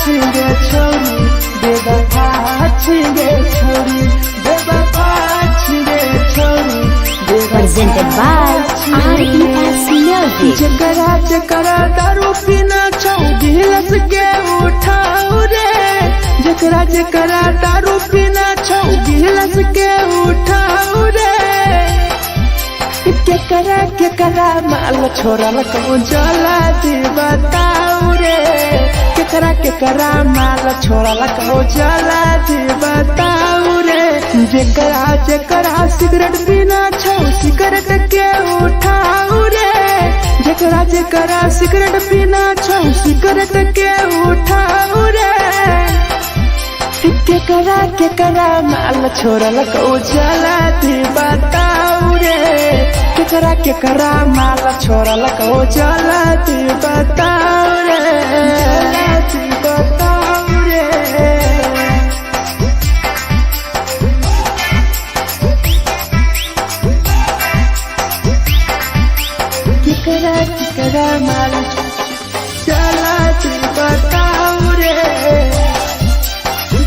छिगे छोरी बेवफा छिगे छोरी बेवफा छिगे छोरी Presented by RES Music. जकरा जकरा दारू पीना छौ गिलास के उठाओ रे जकरा जकरा दारू पीना छौ गिलास के उठाओ रे केकरा माल छोड़ल कहूँ जला दी बताओ रे केकरा माल छोड़ल कहूँ जला दी बताओ रे जेकरा जेकरा सिगरेट पीना छौ सिगरेट के उठाओ रे जेकरा जेकरा सिगरेट पीना छौ सिगरेट के उठाओ रे केकरा माल छोड़ल कहूँ जला दी बताओ रे केकरा माल छोड़ल कहूँ जला दी बताओ रे जला दी बताओ रे केकरा माल जला दी बताओ रे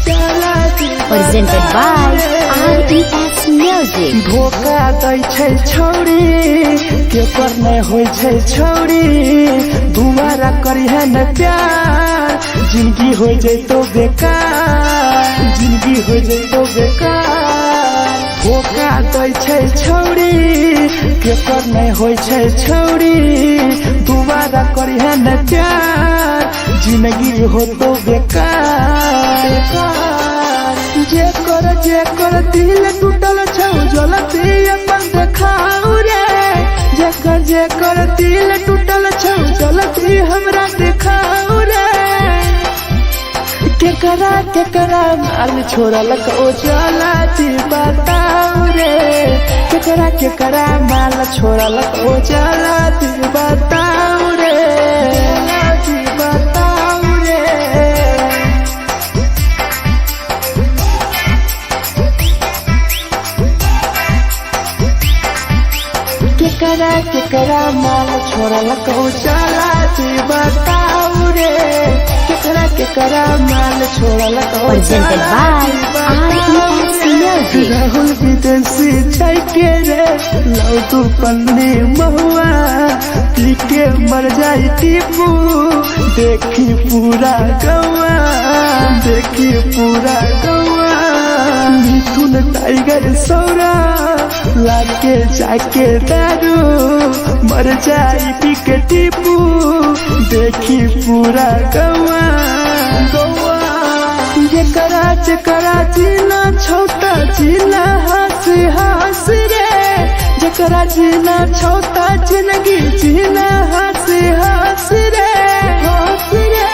जला दी Presented by RES Music. धोखा दै छै छौरी केकर नहीं होय छै छौरी दुबारा करिहे न प्यार जिंदगी हो जैतो बेकार जिंदगी हो जैतो बेकार धोखा दै छै छौरी केकर नहीं होय छै छौरी दुबारा करिहे न प्यार जिंदगी हो तो बेकार जेकर दिल टूटल छौ जलती अपन देखाओ रे जेकर दिल टूटल छौ जलती हमरा देखाओ रे केकरा माल छोड़ल कहूँ जला दी बताओ रे केकरा माल छोड़ल कहूँ जला दी बताओ रे जला दी बताओ रे केकरा माल छोड़ल कहूँ जला दी बताओ रे केकरा माल छोड़ल कहूँ Presented by RES Music. Rahul विदेशी छै के रे लौ तू पन्नी महुआ पी के मर जाई टीपू देखी पूरा गौआ देखी पूरा गौआ मिथुन टाइगर सौरा लाके जाके दारू मर जाई पी के टीपू देखी पूरा गौआ गौआ जेकरा जीना छोटा जीना हंसी हंसी रे जेकरा जीना छोटा जिंदगी जीना हंसी हंसी रे हंसी रे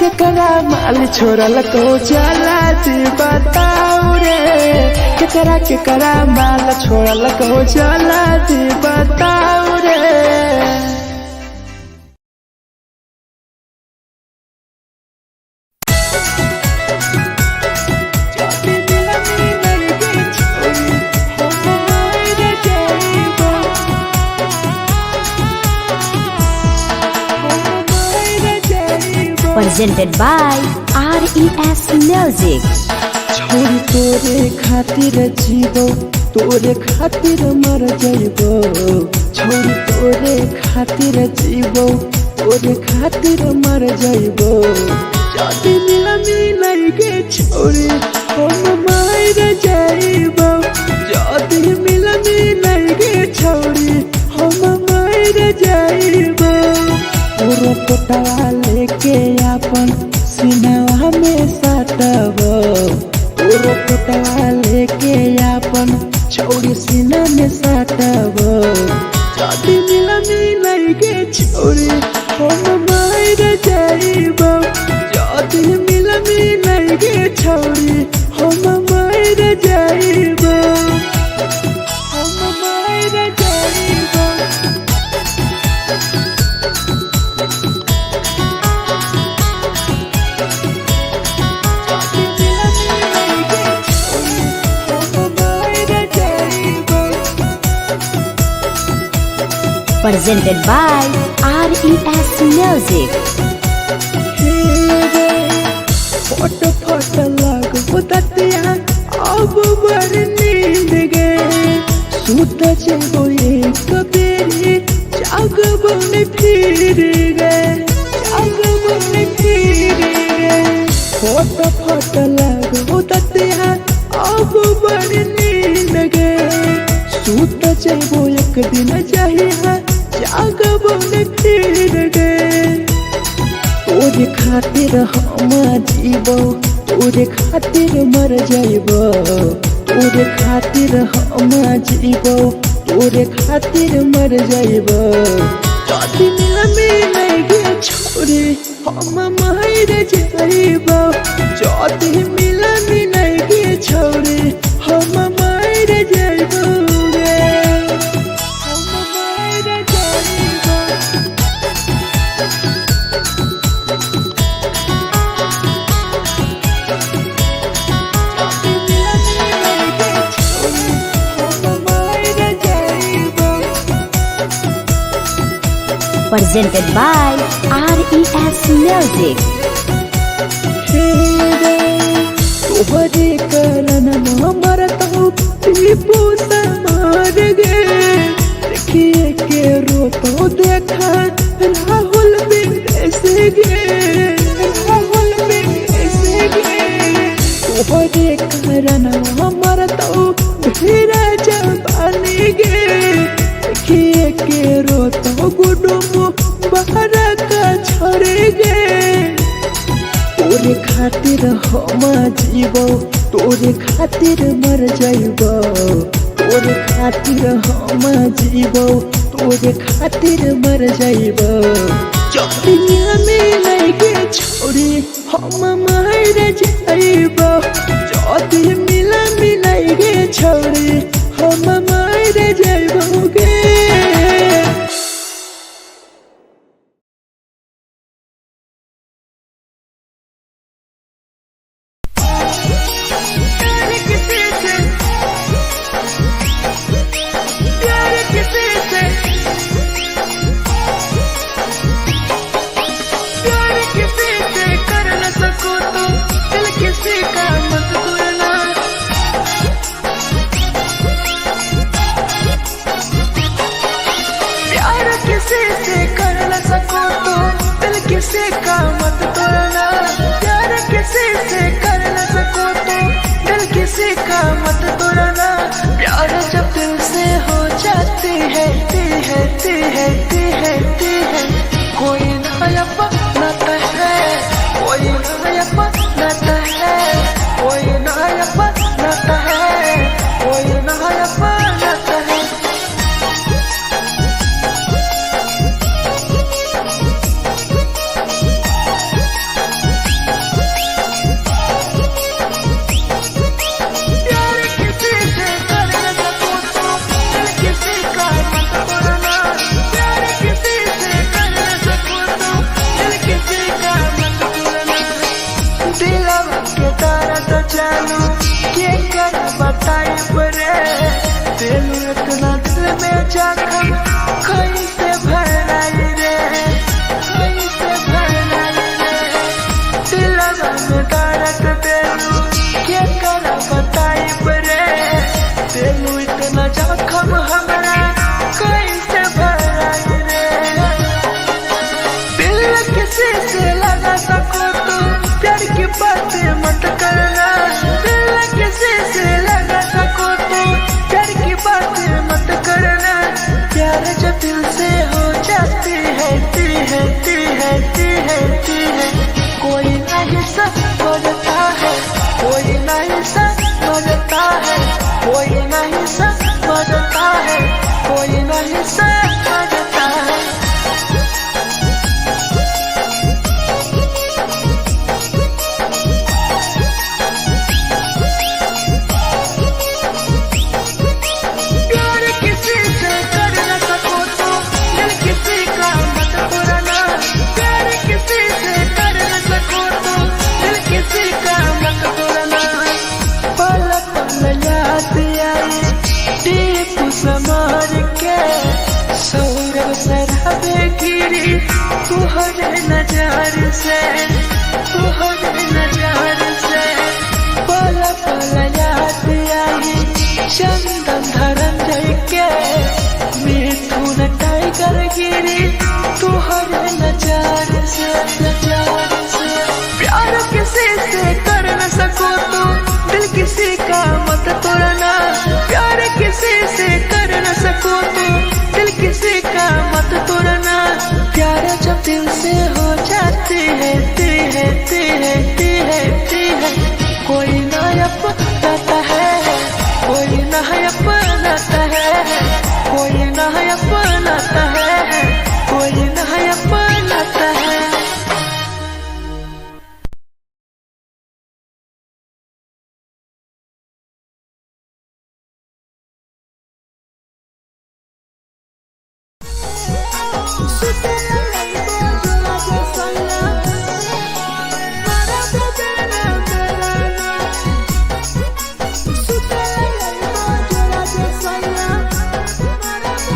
केकरा माल छोड़ल कहूँ जला दी बताओ रे केकरा माल छोड़ल कहूँ जला दी बताओ रे Presented by RES Music. छोरी तोरे खातिर जीवो तोरे खातिर मर जाइबो छोरी तोरे खातिर जीवो तोरे खातिर मर जाइबो जदी मिलन के छोरी हम मर जाइबो जदी मिलन के छोरी हम मर जाइबो पूरा पोटवा लेके अपन सिनवा में सटबो पूरा पोटवा लेके अपन छौरी सीना में सटबो जदी मिलन के छोरी हम मर जाइबो जदी मिलन के छोरी हम मर जाइबो हम मर जाइबो Presented by RES Music. हे जब एक बेरी जागबन फिर गए जागबन फिर गए फोट फोट लगो दतिया अब बड़ नींद गए सूत जब एक दिन जहिया जागबन फिर गए तोरे खातिर हम जीबो तोरे खातिर मर जाइबो तोरे खातिर हम जीबो तोरे खातिर मर जाइबो जदि मिल गे छोरे हम मर जाइबो जदि मिल गे छोरे हम मर जाइबो रे हम मर जाइबो Presented by RES Music. तोहरे कारण हमर तो टीपू समार गे देखिए के रोतो देखा राहुल विदेश गे राहुल विदेश गे तोहरे कारण हमर तो भीरा जवानी गे देखिए के रोतो गुडुमो बाहर का छोड़ गे तोरे खातिर हम जीबो तोरे खातिर मर जाइबो तोरे खातिर हम जीबो तोरे खातिर मर जाइबो जदि मिल गे छोरे हम मर जाइबो जदि मिल गे छोरे हम मर जाइबो गे किसी का मत तोड़ना प्यार किसी से कर न सको तो दिल किसी का मत तोड़ना प्यार जब दिल से हो जाती है कोई नया नाता है कोई नया नाता है कोई नया नाता है कोई नया नाता है इतना दिल में जखम कैसे भराई रे कैसे भराई रे दिलवा में दर्द देलू क्या कर बताई रे देलू इतना जखम हमरा कैसे भराई रे दिल किसी से लगा सको तो प्यार की बातें मत करना दिल किसी से लगा सको तो प्यार की बातें मत करना प्यार जब दिल से हो जाती है कोई नहीं समझता है कोई नहीं समझता है कोई नहीं समझता है कोई नहीं समझता है तुहरे नजार से पल पल याद आई चंदन धरम जय के नजर गिरी तुहरे नजर से प्यार किसी से कर न सको तो दिल किसी का मत तोड़ना प्यार किसी से कर न सको तो दिल किसी का मत तोड़ना प्यार जब दिल से हो जाती है कोई ना अपनाता है कोई ना अपनाता है कोई ना अपनाता है कोई ना अपनाता है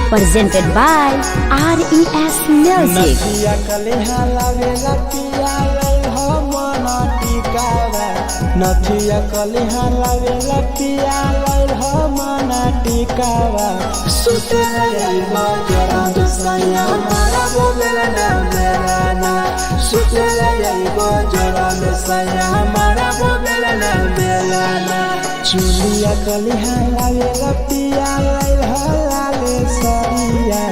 Presented by RES Music. नथिया कलिहा लावेला पिया लई हो मना टिकावा नथिया कलिहा लावेला पिया लई हो मना टिकावा सुते लई बजरा दसया मारा बोलेला ना मेरा सुते लई बजरा दसया मारा बोलेला ना मेरा चुलिया कलिहा लावेला पिया लई हो लाले सरिया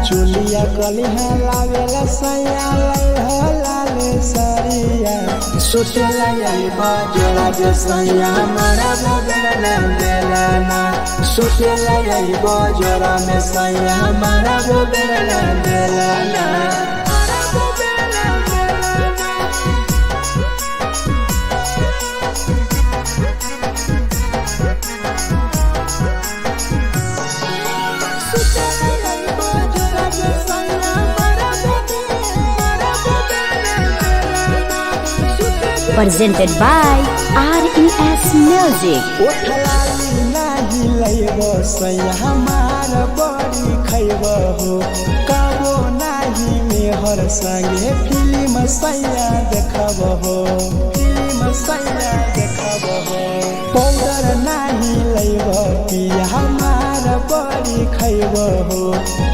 चुलिया कलिहा लावेला सया लई हो लाले सरिया सुतेला यही बजरा दसया मारा बोलेला ना सुतेला यही बजरा में सया मारा बोलेला ना Presented by RES Music. ओठलाली नाही लइबो सैया हमार बड़ी खइबो हो कबो नाही मेहर संगे फिल्म सैया देखबो हो पाउडर नाही लइबो पिया हमार बड़ी खइबो हो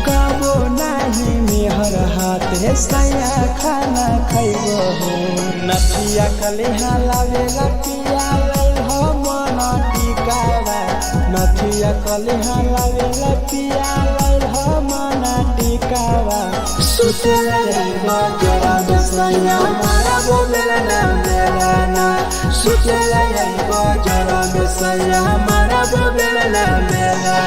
कबो नाही मेहर हाथे सैया खाना खइबो हो नथिया कलिहा लावेला पिया लई हो मना टिकावा नथिया कलिहा लावेला पिया लई हो मना टिकावा सुते लई बजरा दसया मारा बोलेला ना मेरा सुते लई बजरा दसया मारा बोलेला ना मेरा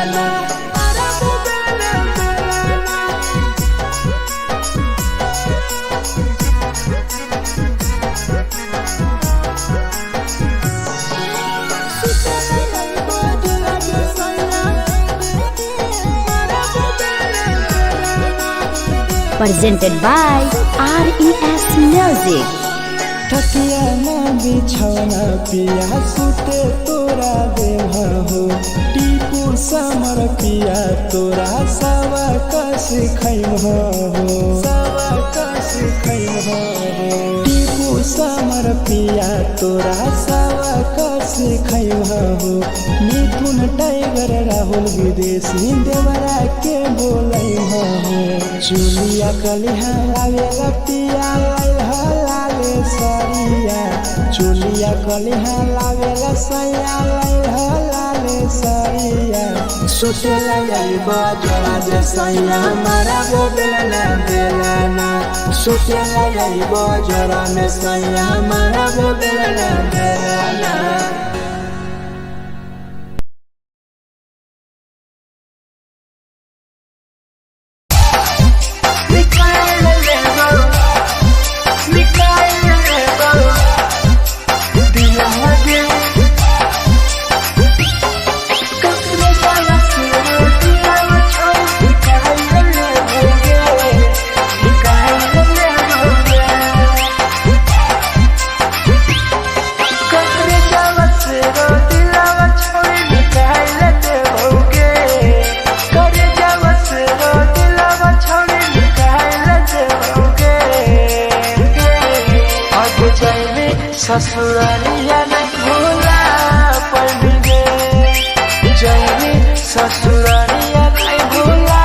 Presented by RES Music. तकिया ना बिछौना पिया सुते तोरा देह हो टीपू समर पिया तोरा सवा कस खैम हो टीपू समर पिया तोरा सवा कस खैम हो मिथुन टाइगर राहुल विदेशी देवरा के बोलै हो चुलिया कलिहा लावेला पिया लई हो लाले सरिया चुलिया कलिहा लावेला सया लई हो लाले सरिया सुतेला यही बजरा दसया मारा बोलेला ना सुतेला यही बजरा में सया मारा बोलेला ना ससुरालिया नहीं भूला पड़ेंगे जैनी ससुरालिया नहीं भूला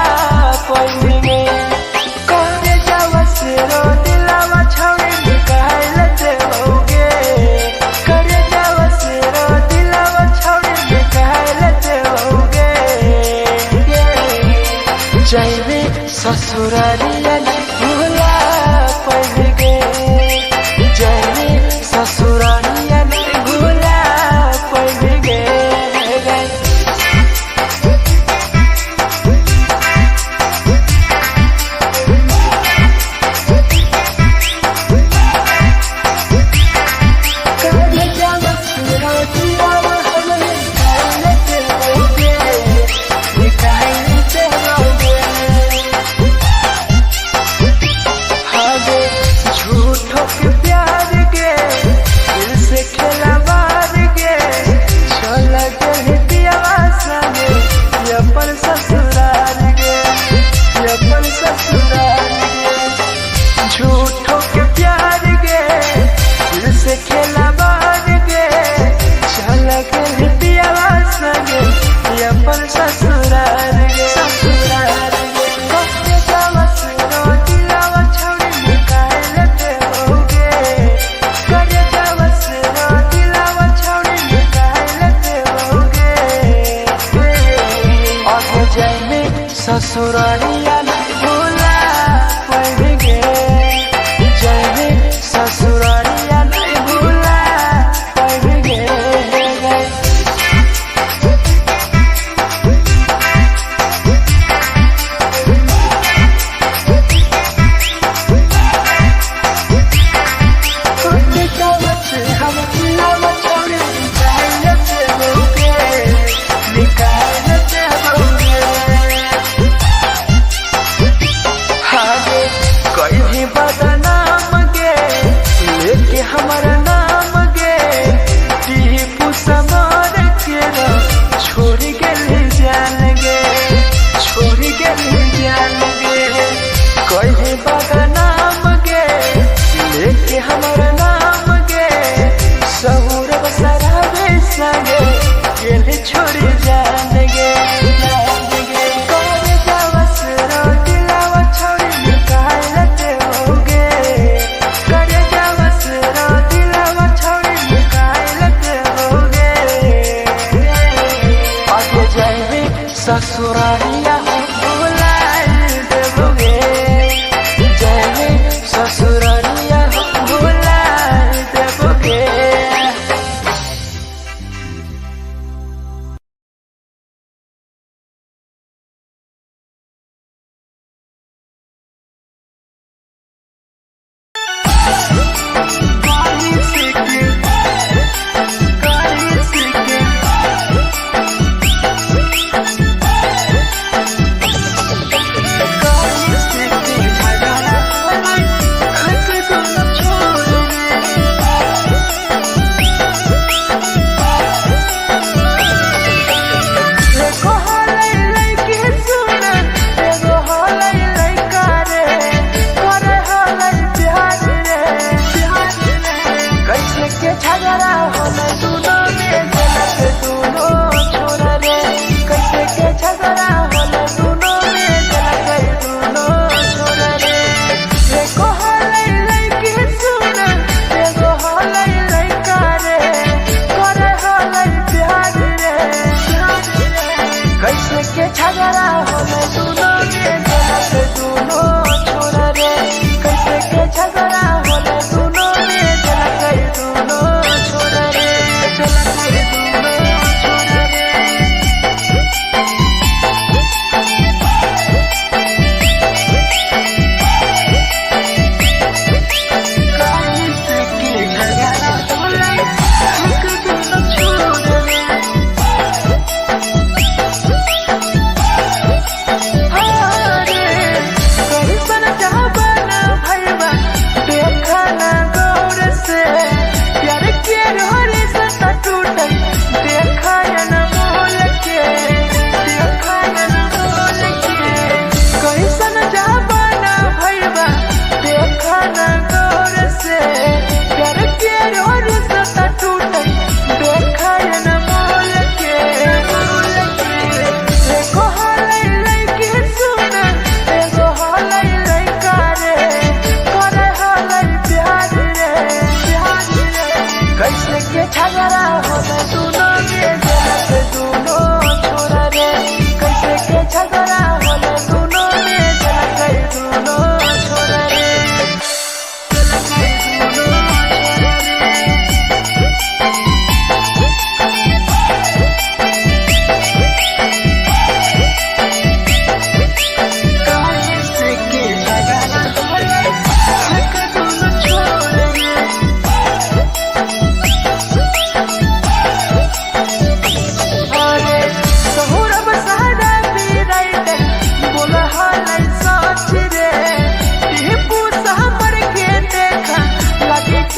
पड़ेंगे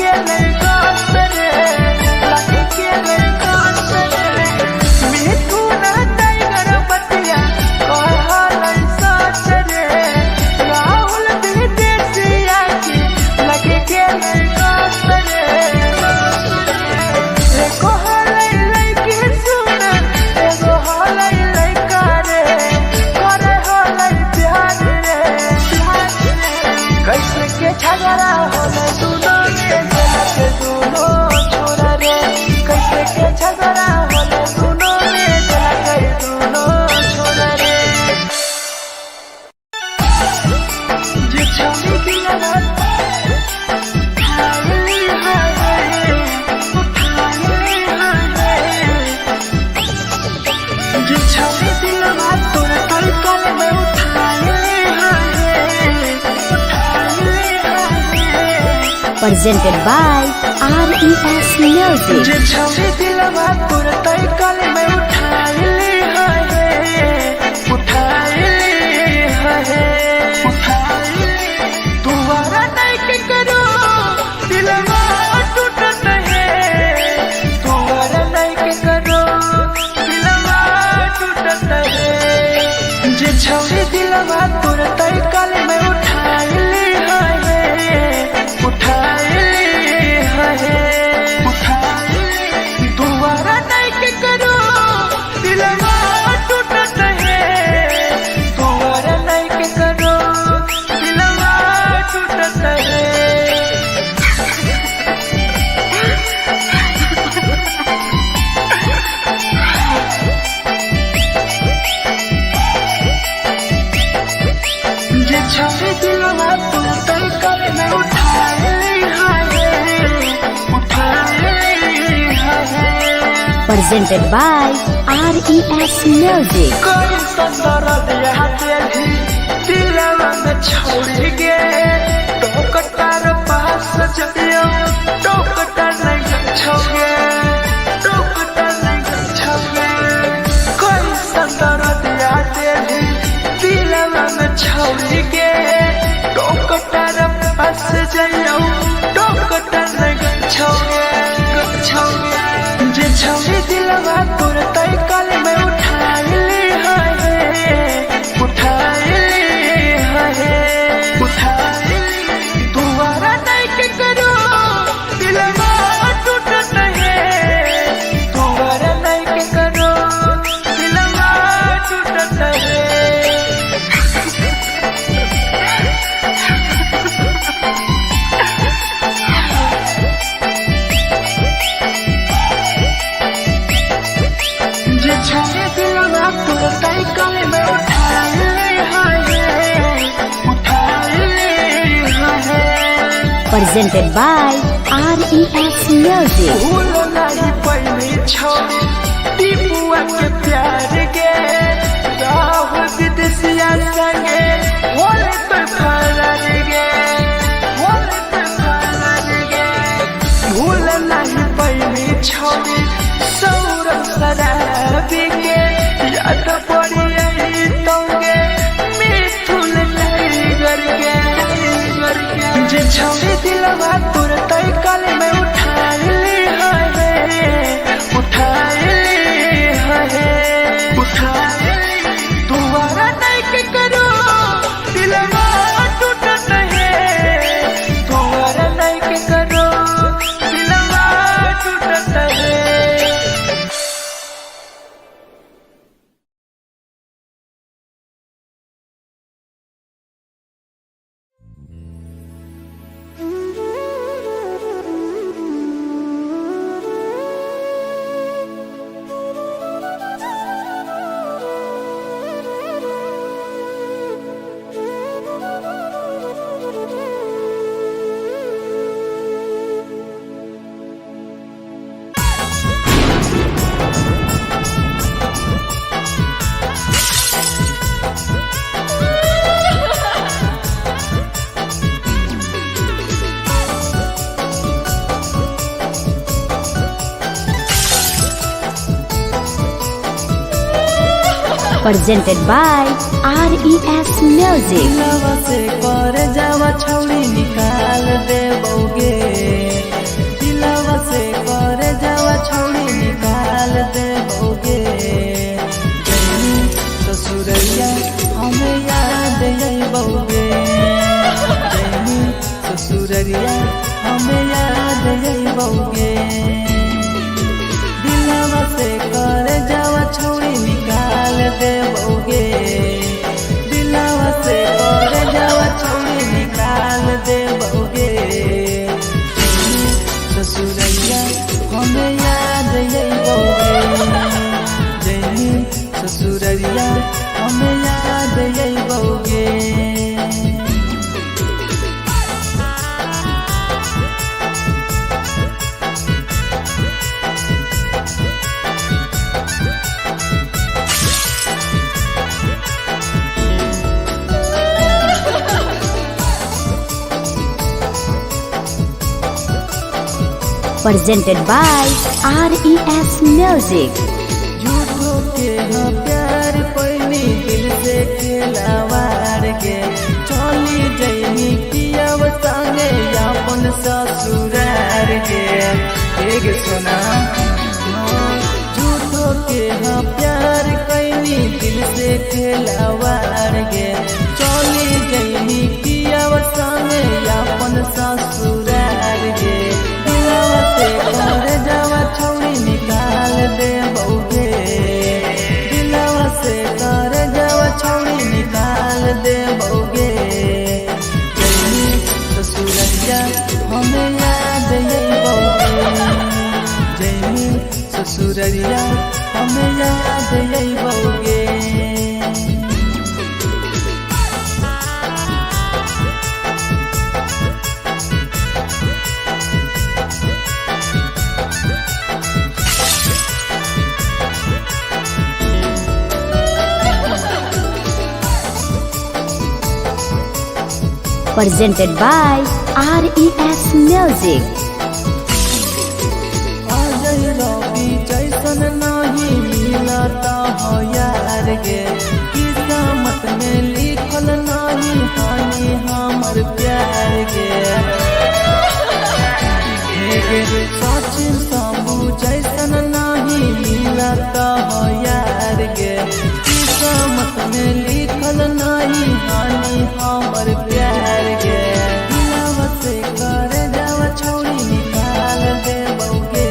के लड़का रे लगे के लड़का रे मिठू ना टाइगर बतिया कहल सच रे राहुल विदेशिया के लगे के लड़का रे एगो हलै लड़की सुन एगो हलै लड़का रे करे हलै प्यार रे कैसे के झगड़ा होले दोनों में के दोनों छोरा रे कैसे के झगड़ा होले दोनों में के दोनों छोरा रे जे छौरी दिया presented by RES Music. जे छौरी दिलवा तोर तई कल में उठाइले तुम्हारा नहीं के करो दिलवा टूटत है तुम्हारा नहीं के करो दिलवा टूटत है जे छौरी दिलवा तोर तई कल में उठाइले दोबारा नहीं के करो दिलवा टूटत है दोबारा नहीं के करो दिलवा टूटत है जे छौरी दिलवा तू तई कल में उठाइले Presented by RES Music. कोई संदर दिया तेरी दिलवा में छोड़ के टोकटार पास जइयो टोकटार नहीं छोगे टोकटार नहीं छोगे कोई संदर दिया तेरी दिलवा में छोड़ के टोकटार पास जइयो टोकटार नहीं छोगे जे छौरी दिलवा तोर तई कल में उठाइले दोबारा नहीं के करो दिलवा टूटत है दोबारा नहीं के करो दिलवा टूटत है छौरी दिलवा तोर तई कल में Presented by RES Music. भूल नहीं पहली छौरी टीपुआ के प्यार के राहुल विदेशिया संगे होले तो फरार गे भूल नहीं पहली छौरी सौरभ शराबी के याद पड़ी आई तोगे मिठुन टाइगर के जे छौरी दिलवा तोर तई कल में उठाइले दोबारा नहीं के करो दिलवा टूटत है दोबारा नहीं के करो दिलवा टूटत है presented by RES Music. से कर जावा छौड़ी निकाल देबोगे जइबोगे दिलवा से कर जावा छौरी निकाल देबोगे दिलवा से कर जावा छौरी निकाल देबोगे ससुरैया हमें याद जइबोगे जइनी ससुरैया हमें याद जइबोगे presented by RES Music. झूठो के हाँ प्यार पैनी दिल से खिलावार के चली जइनी कियाव संगे अपन ससुरार के एक सुना झूठो के हाँ प्यार कैनी दिल से खिलावार के चली जइनी कियाव संगे अपन ससुरार के कर जावा छौरी निकाल देबोगे दिलवा से कर जावा छौरी निकाल देबोगे जइनी ससुरैया हमें याद जइबोगे जइनी ससुरैया हमें याद जइबोगे Presented by RES Music. आजई रवि जैसन नहीं मिलता हो यार गे किस्मत में लिखल नहीं हानि हमर प्यार गे सचिन शंभू जैसन नहीं मिलता हो यार गे किस्मत में लिखल नहीं हानि हमर प्यार गे दिलवा से कर जावा छौरी निकाल देबोगे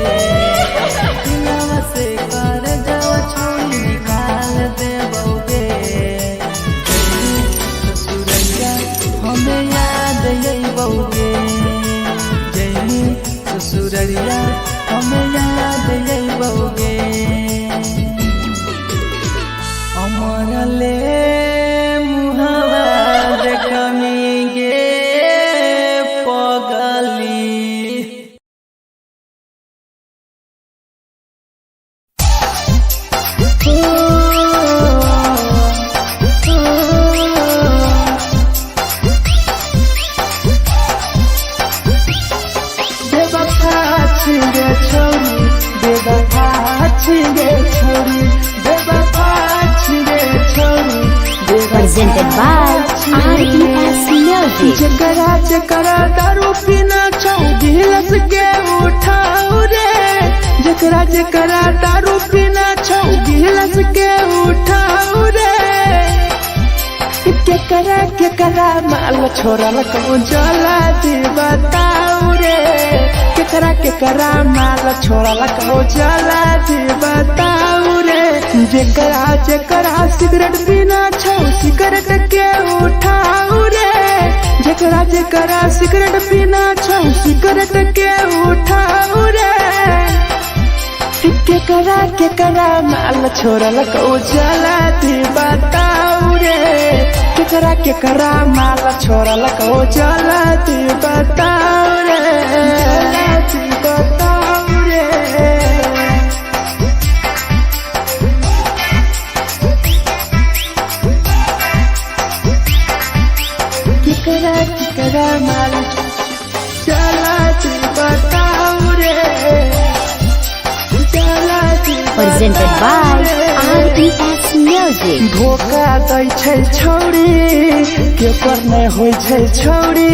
दिलवा से कर जावा छौरी निकाल देबोगे ससुरैया हमें याद जइबोगे जइनी ससुरैया हमें याद जइबोगे अमर ले मुहावा देखमी गे पगली बेवफा छिगे छौरी बेवफा छिगे छौरी बेवफा छिगे छौरी Presented by RES Music. जकरा जकरा दारू पीना छौ गिलास के उठाऊ रे जकरा जकरा दारू पीना छौ गिलास के उठाऊ रे केकरा माल छोड़ल को जला दी बताऊ रे केकरा माल छोड़ल को जला दी बताऊ रे जकरा जकरा सिगरेट पीना छौ सिगरेट के उठाऊ रे जकरा जकरा सिगरेट पीना छौ सिगरेट के उठाऊ रे केकरा माल छोड़ल को जला दी बताऊ रे केकरा माल छोड़ल को जला दी बताऊ रे जला दी बताऊ रे केकरा माल जला दी बताऊ रे जला दी Presented by RES Music. धोखा दै छै छौरी केकर नै होइ छै छौरी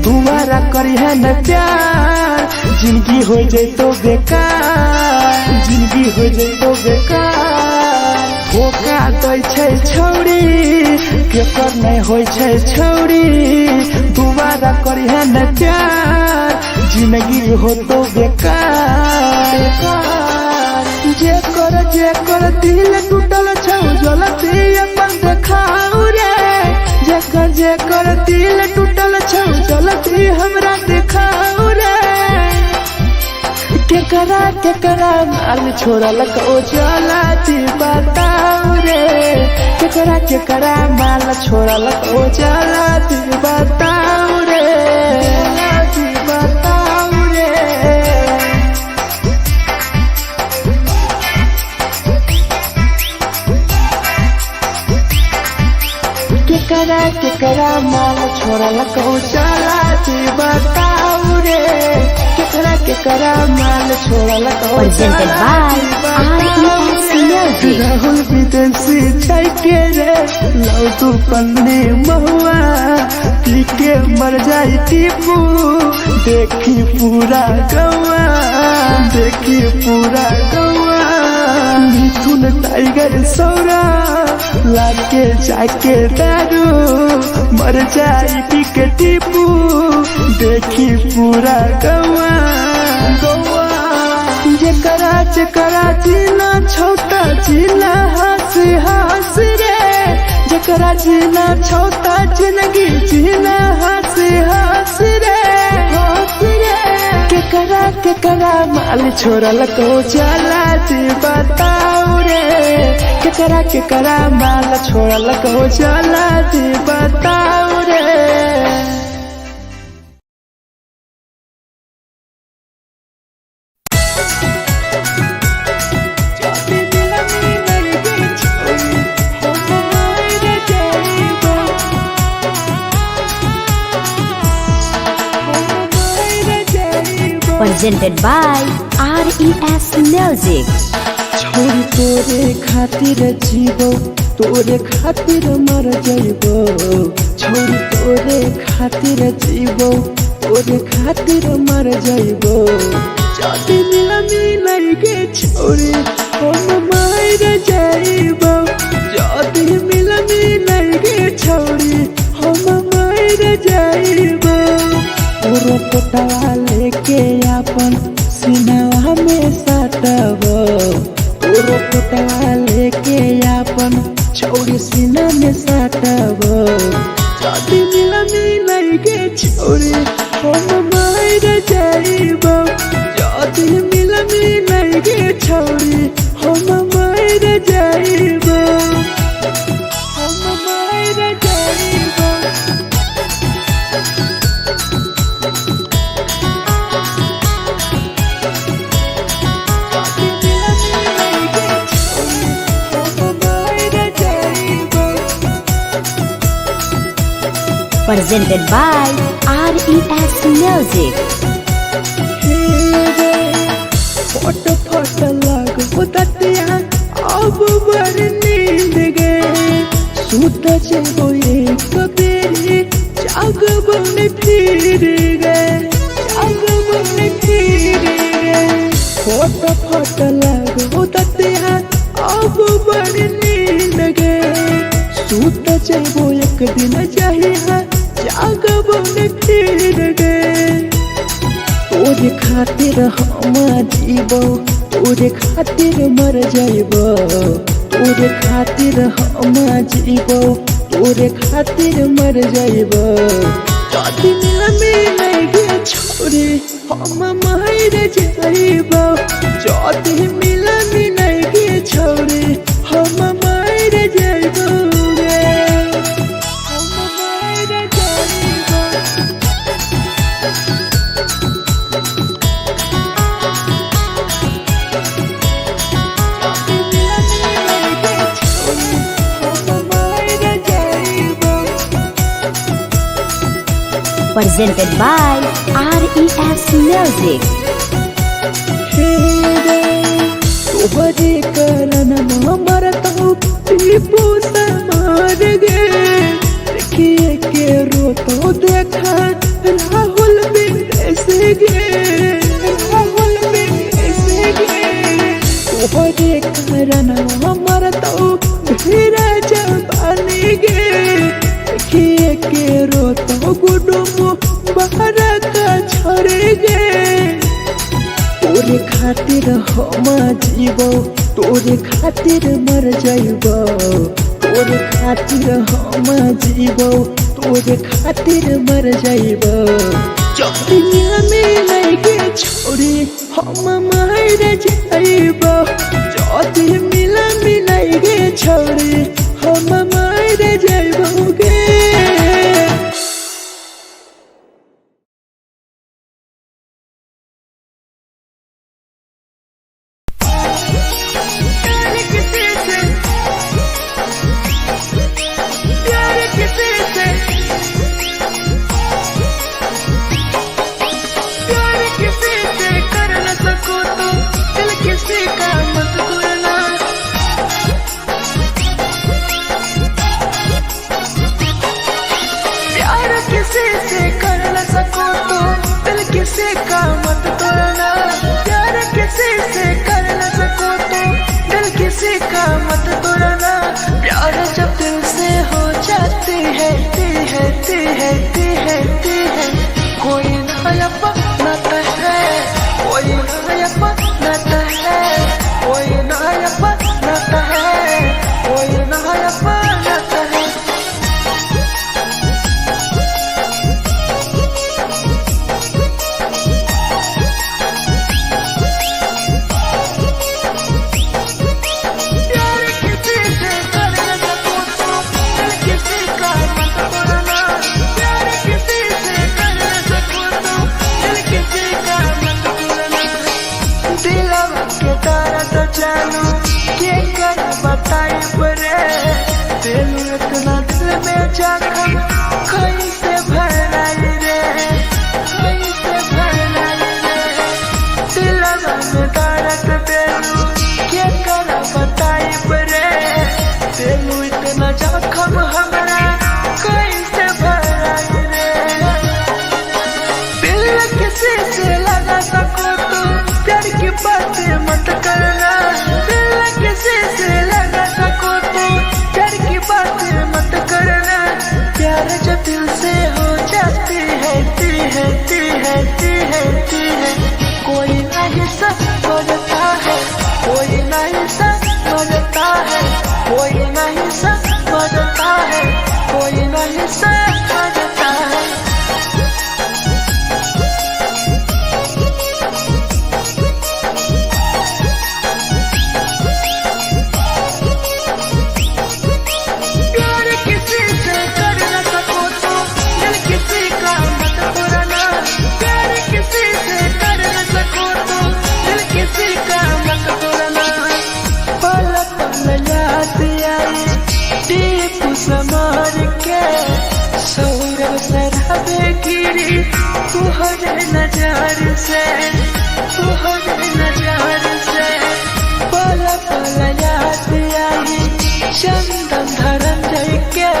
दुबारा करिहे न प्यार जिंदगी हो जैतो बेकार जिंदगी हो जैतो बेकार धोखा दै छै छौरी केकर नै होइ छै छौरी दुबारा करिहे न प्यार जिंदगी हो तो बेकार जेकर दिल टूटल छौ जलती अपन देखाऊ रे जेकर दिल टूटल छौ जलती हमरा देखाऊ रे केकरा माल छोड़लक ओ जलती बताऊ रे केकरा माल छोड़लक ओ जलती बताऊ रे बताऊ रे केकरा माल छोड़लक ओ जलती बताऊ रे केकरा माल छोड़लक ओ Presented by RES Music. Rahul विदेशी छैके रे लौ तू पन्नी महुआ पी के मर जाई टीपू देखी पूरा गौआ मिथुन टाइगर सौरा लाके जाके दारू मर जाई पी के टीपू देखी पूरा गौआ जेकरा जीना छोटा जीना हंस रे जेकरा जीना छोटा जिंदगी जीना हंस रे केकरा माल छोड़लक ओ जलती बताऊ रे केकरा माल छोड़लक ओ जलती बताऊ रे Presented by RES Music. छोरी तोरे खातिर जीवो तोरे खातिर मर जाइबो छोरी तोरे खातिर जीवो तोरे खातिर मर जाइबो जाति मिलाई गे छोरी हम मर जाइबो जाति मिलाई गे छोरी हम मर जाइबो पूरा पटवा लेके अपन सीनावा में साटबो पूरा पटवा लेके अपन छोरी सीना में साटबो जाति मिलाई गे छोरी हम मर जाइबो जाति मिलाई गे छोरी हम मर जाइबो हम मर जाइबो Presented by RES Music. फट लागो ततिया अब बड़ नींद गए सुत जेबो एक बेरी जागबो ने फिर गए फट लागो ततिया अब बड़ नींद गए सुत जेबो एक दिन चाहिए जागबो ने फिर गए तोरे खातिर हम जीबो तोरे खातिर मर जाइबो तोरे खातिर हम जीबो तोरे खातिर मर जाइबो जाति मिलाई गे छोरी हम मर जाइबो जाति मिलाई गे छोरी हम मर जाइबो हम मर जाइबो Presented by RES Music. तोहरे कारण मरत हूँ टीपू से मार गे देखिए के रोतो देखा राहुल विदेश गे तोहरे कारण मरत हूँ धीरे जवानी गे देखिए के रोतो गुडुम बाहर का छोड़ी गे तोरे खातिर हम जीवो तोरे खातिर मर जाइबो तोरे खातिर हम जीवो तोरे खातिर मर जाइबो जब दुनिया में लगे छोड़ी हम मर जाइबो जब मिला मिलाइगे छोड़ी हम मर जाइबो गे किसी का मत तोड़ना प्यार किसी से कर न सको तो दिल किसी का मत तोड़ना प्यार जब दिल से हो जाती है कोई नया बनाता है कोई नया बनाता है कोई नया बनाता है कोई नया बनाता है जानू के कर बताई परे दिल इतना दिल में जखम कैसे भराई रे कैसे भराई रे दिल में दर्द दिलू के कर बताई परे दिल इतना जखम हमारा कैसे भराई रे दिल किसी से लगा सको तो प्यार की बातें मत करना किसी से लगा सको तो प्यार की बातें मत करना प्यार जो दिल से हो जाती है कोई नहीं समझता है कोई नहीं समझता है कोई नहीं समझता है कोई नहीं समझता है समार के सौरव सराबे गिरी तुहरे नजर से पल पल याद आई चंदन धरंजय के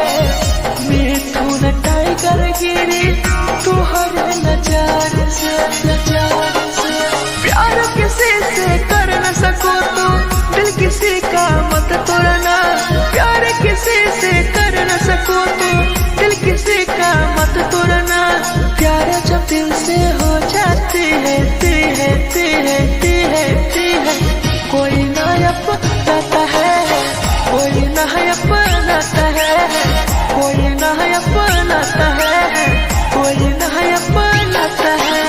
मिथुन टाइगर गिरी तुहरे नजर से प्यार किसी से कर न सको तो दिल किसी का मत तोड़ना प्यार किसी से कर न सको तो दिल किसी का मत तोड़ना प्यार जब दिल से हो जाती है कोई नया बनाता है कोई नया बनाता है कोई नया बनाता है कोई नया बनाता है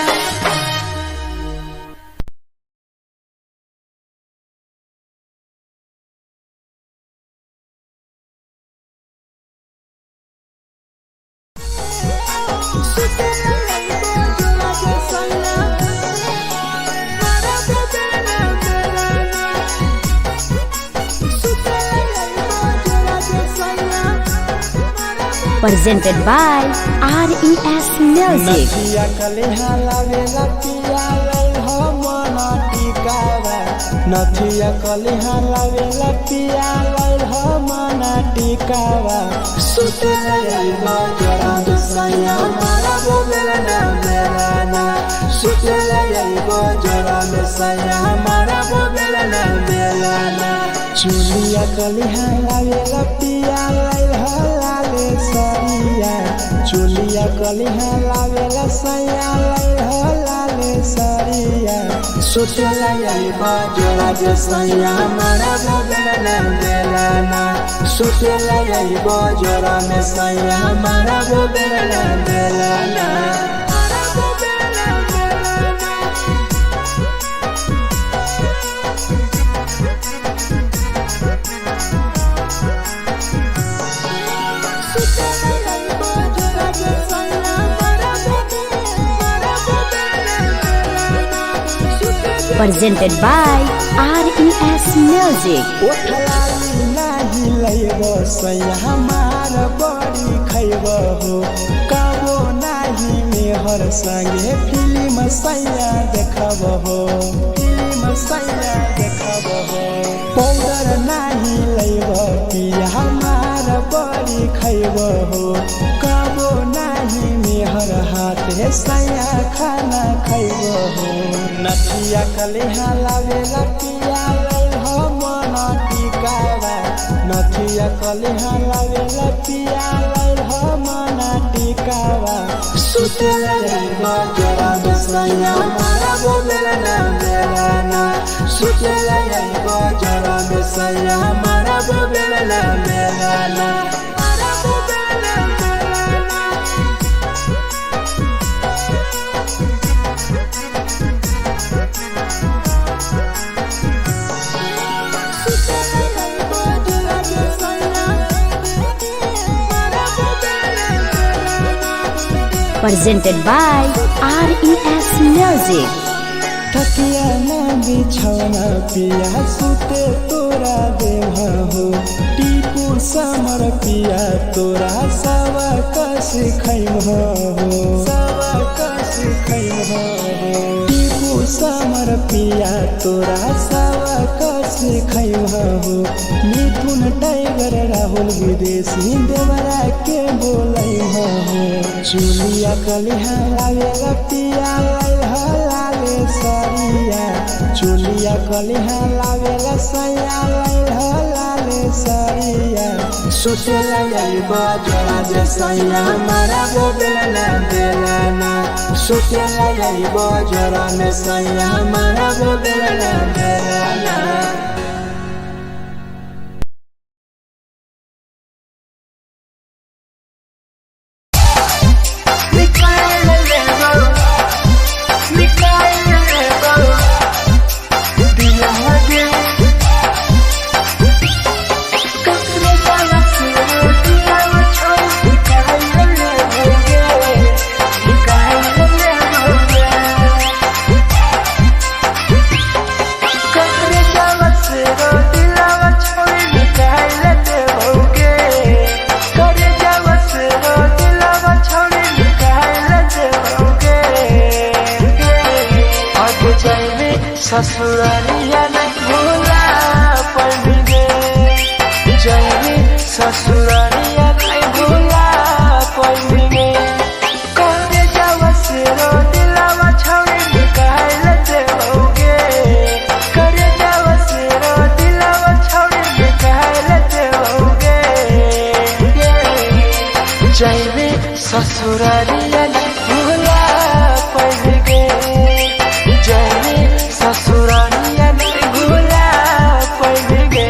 Presented by RES Music. नथिया कलिहा लावेला पिया लई हम टिकावा नथिया कलिहा लावेला पिया लई हम टिकावा सुते लईबा जरा दुसैया मारा बोलेला ना मेलाना सुते लईबा जरा दुसैया मारा बोलेला ना मेलाना चुलिया कलिहा लावेला पिया लाइल लाले सरिया चुलिया कलिहा लावेला सैया लाइल लाले सरिया सोचला यही बाजोला जे सैया मारा बोलना देलाना सोचला यही बाजोला में सैया मारा बोलना देलाना Presented by RES Music. ओठलाली नाही लैब सैया हमार बड़ी खैब हो कबो नाही मेहर संगे फिल्म सैया देखब हो फिल्म सैया देखब हो पाउडर नाही लैब पिया हमार बड़ी खैब हो कबो नाही मेहर हाथे सैया खाना खैब हो नथिया कलिहा लावेला पिया लाइल हो मन टिकावा नथिया कलिहा लावेला पिया लाइल हो मन टिकावा सुतेला यही जरा बेसैया मारा बोलना देलाना सुतेला यही जरा बेसैया मारा बोलना देलाना Presented by RES Music. थकिया न बिछौना पिया सुते तोरा देह हो टीपू समर पिया तोरा सवा कस खैम हो सवा कस खैम हो टीपू समर पिया तोरा सवा कस खैम हो मिथुन टाइगर राहुल विदेशी देवरा के बोलै हो चुलिया कलिहा लावेला पिया लाले सरिया चुलिया कलिहा लावेला सैया लाले सरिया सोचला यही बाजोला जे सैया मारा बोलना देलाना सोचला यही बाजोला में सैया मारा बोलना देलाना ससुरालिया नहीं भूला पड़ेंगे जाएंगे ससुरालिया नहीं भूला पड़ेंगे करे जावा से रो दिलावा छावे निकाल लेते होगे करे जावा से रो दिलावा छावे निकाल लेते होगे जाएंगे ससुरालिया नहीं भूला पड़ेंगे ससुरालिया नहीं भूला पड़ेंगे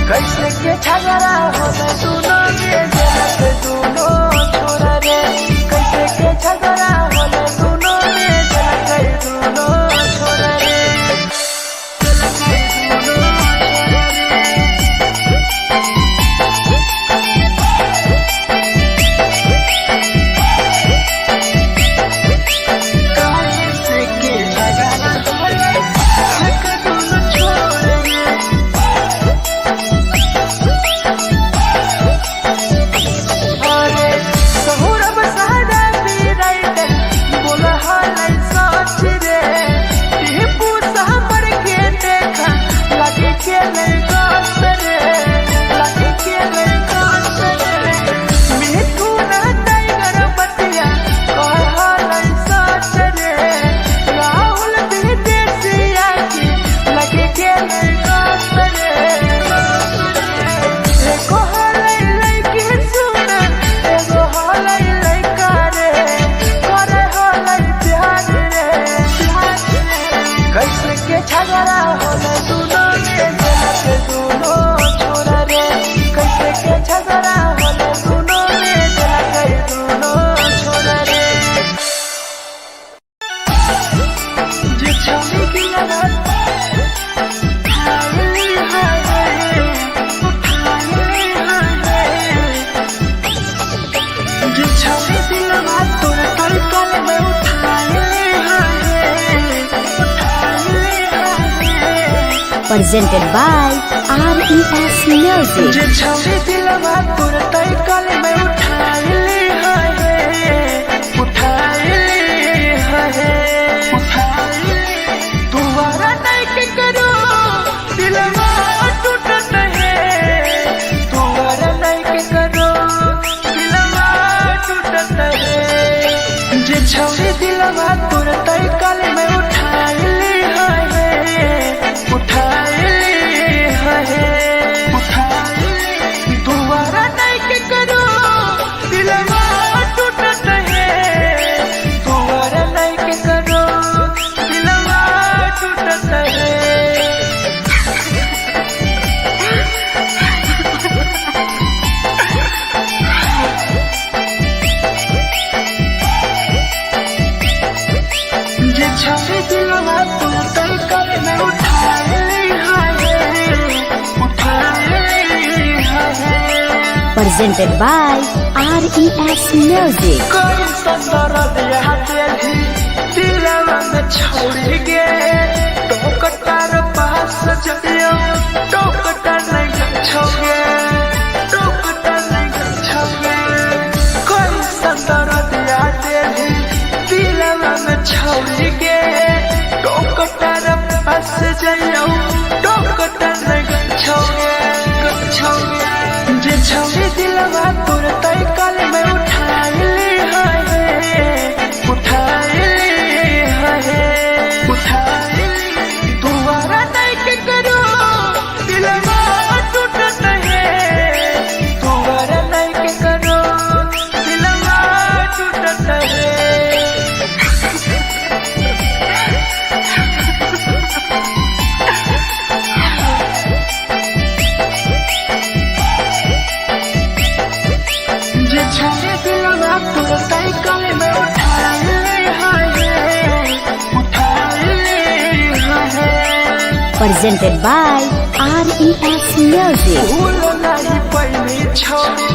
कैसे के झगड़ा होला दोनों में जलत दोनों छोरा रे कैसे के झगड़ा होला दोनों में जलत दोनों छोरा रे Presented by RES Music. छौरी दिलवा तोर तई कल में उठाइली दुआरा नहीं के करो दिलवा टूटत है दुआरा नहीं के करो दिलवा टूटत है छौरी दिलवा तोर तई कल में Presented by RES Music. कोई संदर दिया तेरी दिलवा में छोड़ गे टोकटार पास जइयो टोकटार नहीं छोगे टोकटार नहीं छोगे कोई संदर दिया तेरी दिलवा में छोड़ गे टोकटार पास जइयो टोकटार नहीं छोगे छौरी दिलवा तोर तई कल में उठाइली दुआरा नहीं के करो दिलवा टूटत है दुआरा नहीं के करो दिलवा टूटत है छौरी दिलवा तोर तई कल में Presented by RES Music. भूल नहीं पहली छौरी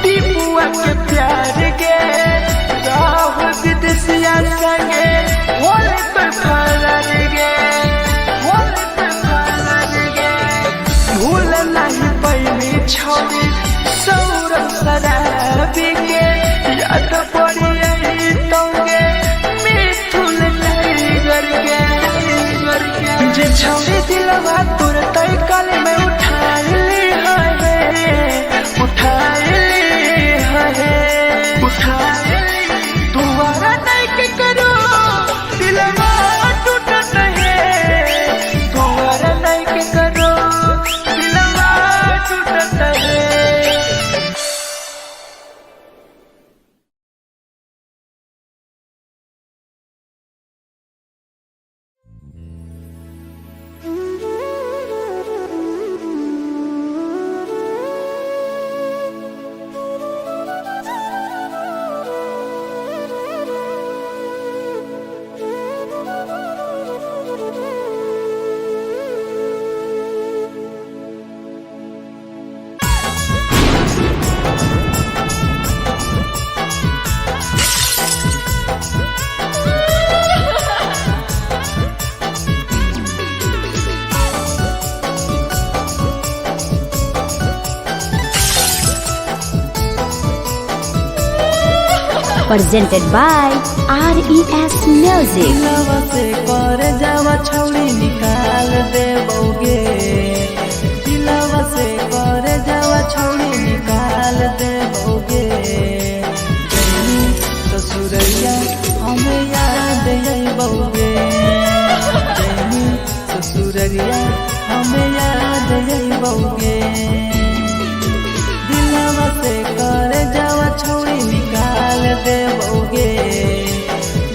टीपुआ के प्यार गे राहुल विदेशिया संगे होले पे फरार गे भूल नहीं पहली छौरी सौरभ शराबी के याद पड़ी तोगे मिथुन टाइगर के छौरी दिलवा तोर तई कल में उठाइली दुआरा नहीं के करो दिलवा टूटत है दुआरा नहीं के करो दिलवा टूटत है Presented by RES Music. दिलवा से कर जावा छौड़ी निकाल देबोगे, दिलवा से कर जावा छौड़ी निकाल देबोगे। जैनी ससुरैया हमें याद अइबोगे, जैनी ससुरैया हमें याद अइबोगे। दिलवा से कर जावा छौड़ी निकाल देबोगे,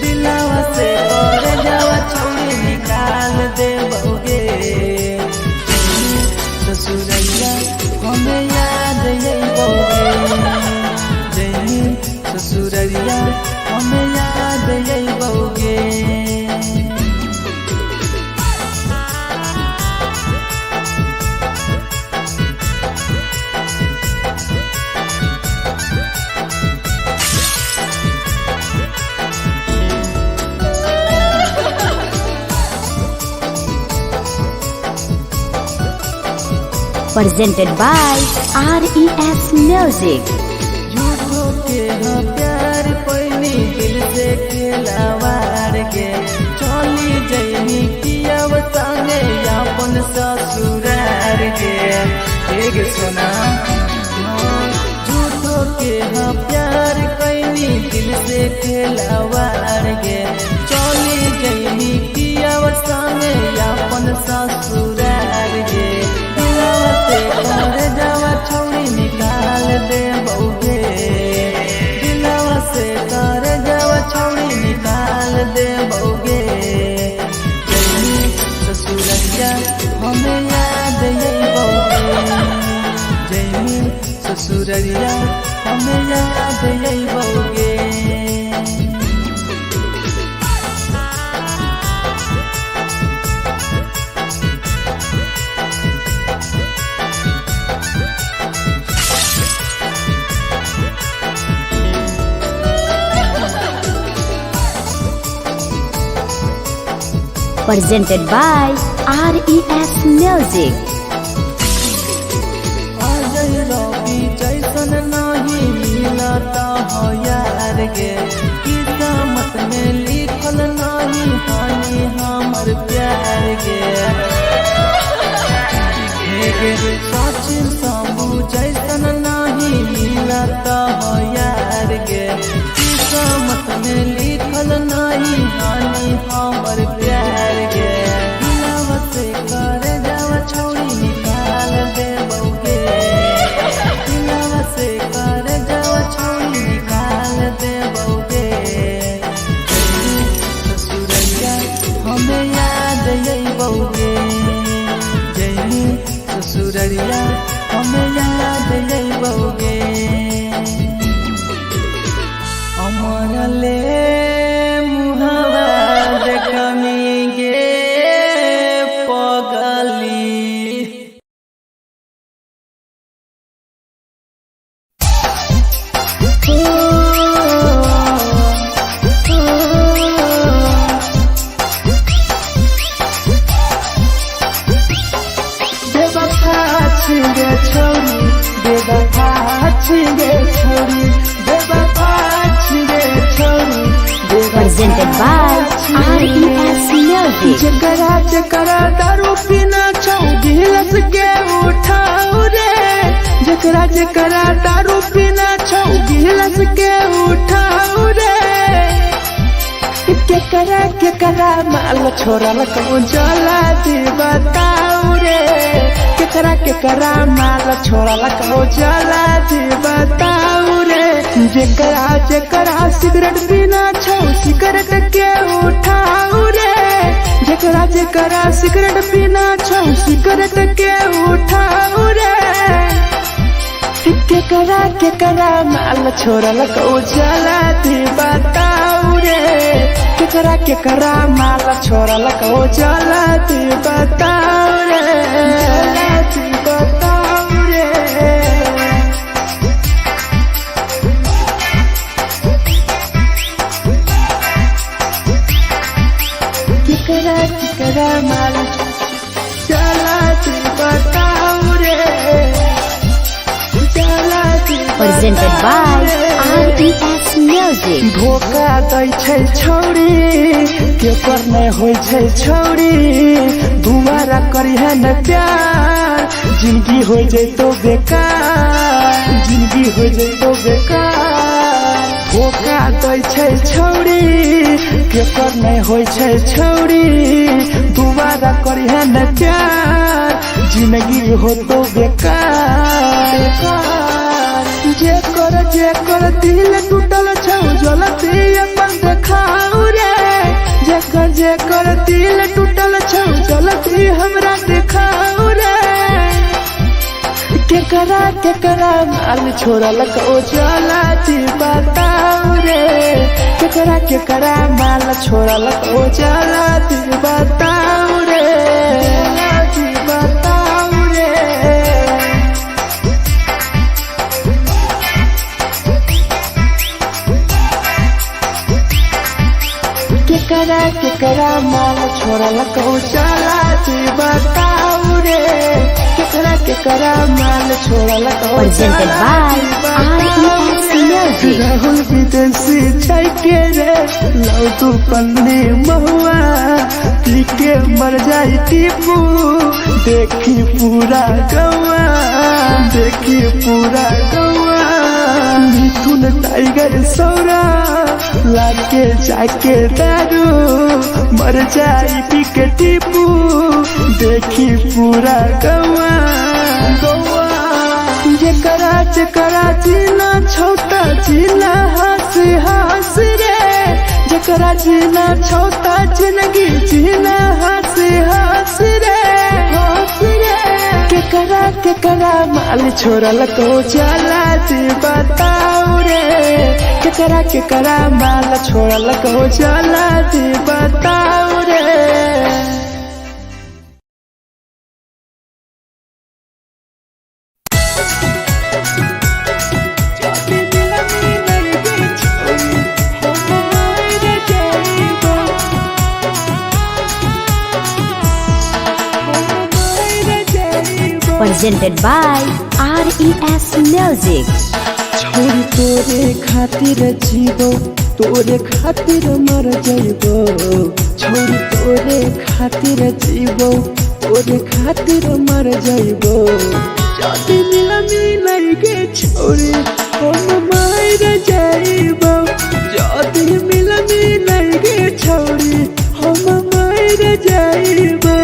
दिलवा से कर जावा छौड़ी निकाल देबोगे। ससुरैया हमें याद अइबोगे, जैनी ससुरैया हमें याद अइबोगे। Presented by RES Music. झूठो के हाँ प्यार पैनी दिल से खिलावार के, चली जैनी कियाव संगे अपन ससुरार के। एक सुना झूठो के हाँ प्यार कैनी दिल से खिलावार के, चली जैनी कियाव संगे अपन ससुरार के। दिलवा से कर जावा छौड़ी निकाल देबोगे, दिलवा से कर जावा छौड़ी निकाल देबोगे। जैनी ससुरैया हमें याद अइबोगे, जैनी ससुरैया हमें याद अइबोगे। Presented by RES Music. Ajay रवि जैसन नहीं मिलता हो यार गे, किस्मत में लिखल नहीं हानि हमर प्यार गे। सचिन शंभू जैसन नहीं मिलता हो यार गे, किस्मत में लिखल नहीं हानि हमर प्यार गे। दिलवा से कर जावा छौड़ी निकाल देबोगे, दिलवा से कर जावा छौड़ी निकाल देबोगे। ससुरैया हमें याद अइबोगे, जैनी ससुरैया हमें याद अइबोगे। अमर ले मुहावा देखनी गे पगली। बेवफा छिगे छौरी, बेवफा छिगे छौरी, बेवफा छिगे छौरी। Presented by RES Music. जकरा जकरा दारू पीना छौ गिलास के उठाओ रे, जकरा जकरा दारू पीना छौ गिलास के उठाओ रे। केकरा माल छोड़ल कहूँ जला दी बताओ रे, केकरा माल छोड़ल कहूँ जला दी बताओ रे। जकरा सिगरेट पीना छौ सिगरेट के उठाओ रे, जकरा सिगरेट पीना छौ सिगरेट के उठाओ रे। केकरा माल छोड़ल कहूँ जला दी बताओ रे, केकरा माल छोड़ल कहूँ जला दी बताओ रे, जला दी बताओ रे। केकरा माल जला दी बताओ रे, जला दी। Presented by RES Music. Music. धोखा दै छै छौरी के पर नहीं होय छै छौरी दोबारा करिहे न प्यार जिंदगी हो जैतो बेकार जिंदगी हो जैतो बेकार धोखा दै छै छौरी के पर नहीं होय छै छौरी दोबारा करिहे न प्यार जिंदगी हो तो बेकार जे कर दिल टूटल छौ जलती अपन देखाऊ रे जे कर दिल टूटल छौ जलती हमरा देखाऊ रे केकरा माल छोड़ल ओ जलती बताऊ रे केकरा माल छोड़ल ओ जलती बताऊ रे बताऊ रे केकरा माल छोड़ल कहू चला बताऊ रे केकरा माल छोड़ल कहू Presented by RES Music. Rahul विदेशी छै के रे लौ तू पन्नी महुआ पी के मर जाई टीपू देखी पूरा गौआ मिथुन टाइगर सौरा लाके जाके दारू मर जाई पी के टीपू देखी पूरा गौआ जेकरा जीना छोटा जीना हंस रे जेकरा जीना छोटा जिंदगी जीना हंस रे केकरा माल छोड़ल तो चला बताऊ रे केकरा माल छोड़ल तो चला बताऊ रे Presented by RES Music. छोरी तोरे खातिर जीवो तोरे खातिर मर जाइबो छोरी तोरे खातिर जीवो तोरे खातिर मर जाइबो जाति मिलई के छोरी हम मर जाइबो जाति मिलई के छोरी हम मर जाइबो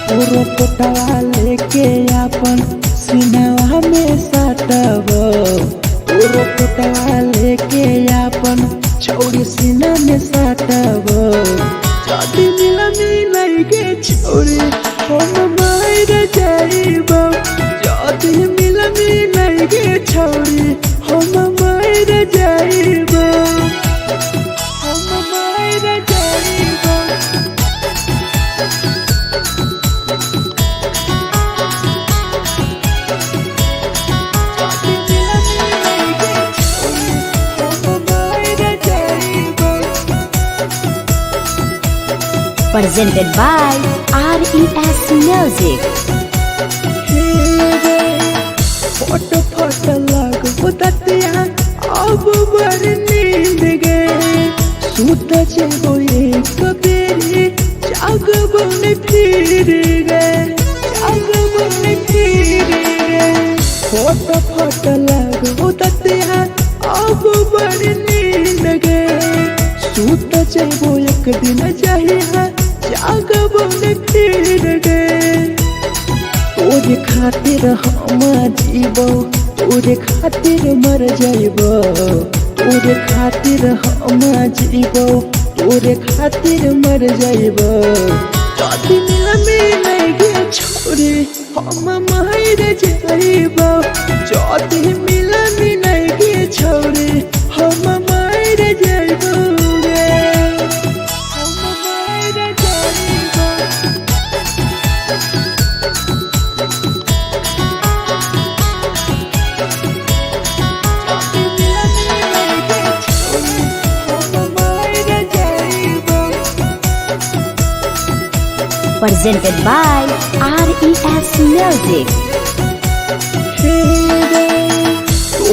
तोरो कोटवा लेके अपन सिनवा में सटबो तोरो कोटवा लेके अपन छोरी सीना में सटबो जाति मिलई के छोरी हम मर जाइबो जाति मिलई के छोरी हम मर जाइबो हम मर जाइबो Presented by RES Music. फोट लगो ततिया अब बड़ नींद गए सूत जेबो एक बेरी जागबो ने फिर गए फोट लगो ततिया अब बड़ नींद गए सूत जेबो एक दिन चाहिए जागबो ने फिर गए तोरे खातिर हम जीवो तोरे खातिर मर जाइबो तोरे खातिर हम जीवो तोरे खातिर मर जाइबो जाति मिलई के छोरी हम मर जाइबो जाति मिलई के छोरी हम मर जाइबो रे हम मर जाइबो Presented by RES Music.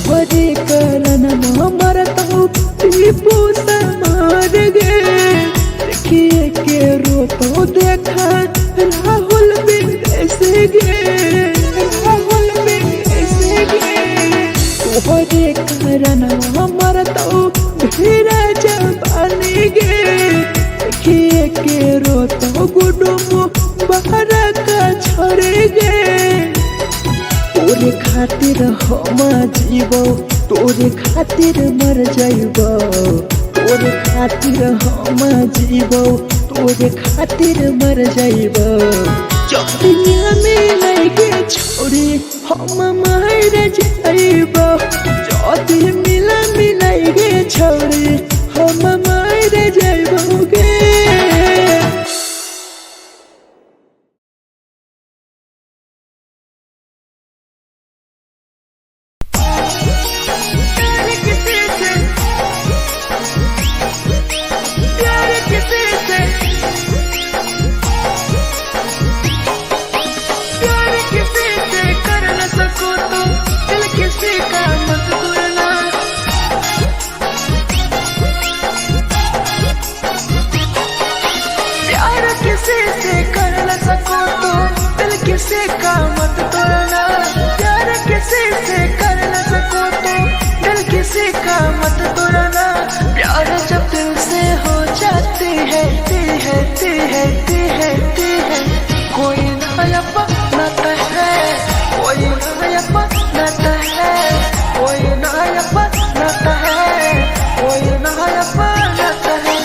तोहरे करन मरत हो दीपू समार गे देखिए के रो तो देखा राहुल विदेश गे राहुल विदेश गे तोहरे कारण हमर तो भीरा जवानी गे देखिए के रो तो गुडुम बहरा का छोड़े गे तोरे खातिर हम जीवो तोरे खातिर मर जाइबो तोरे खातिर हम जीवो तोरे खातिर मर जाइबो चौड़िया में लगे छोड़े हम मर जाइबो चौड़ी मिला मिलाइगे छोड़े हम मर जाइबो गे किसी का मत तोड़ना प्यार किसी से कर न सको तो दिल किसी का मत तोड़ना प्यार जब दिल से हो जाती है कोई नया बनाता है कोई नया बनाता है कोई नया बनाता है कोई नया बनाता है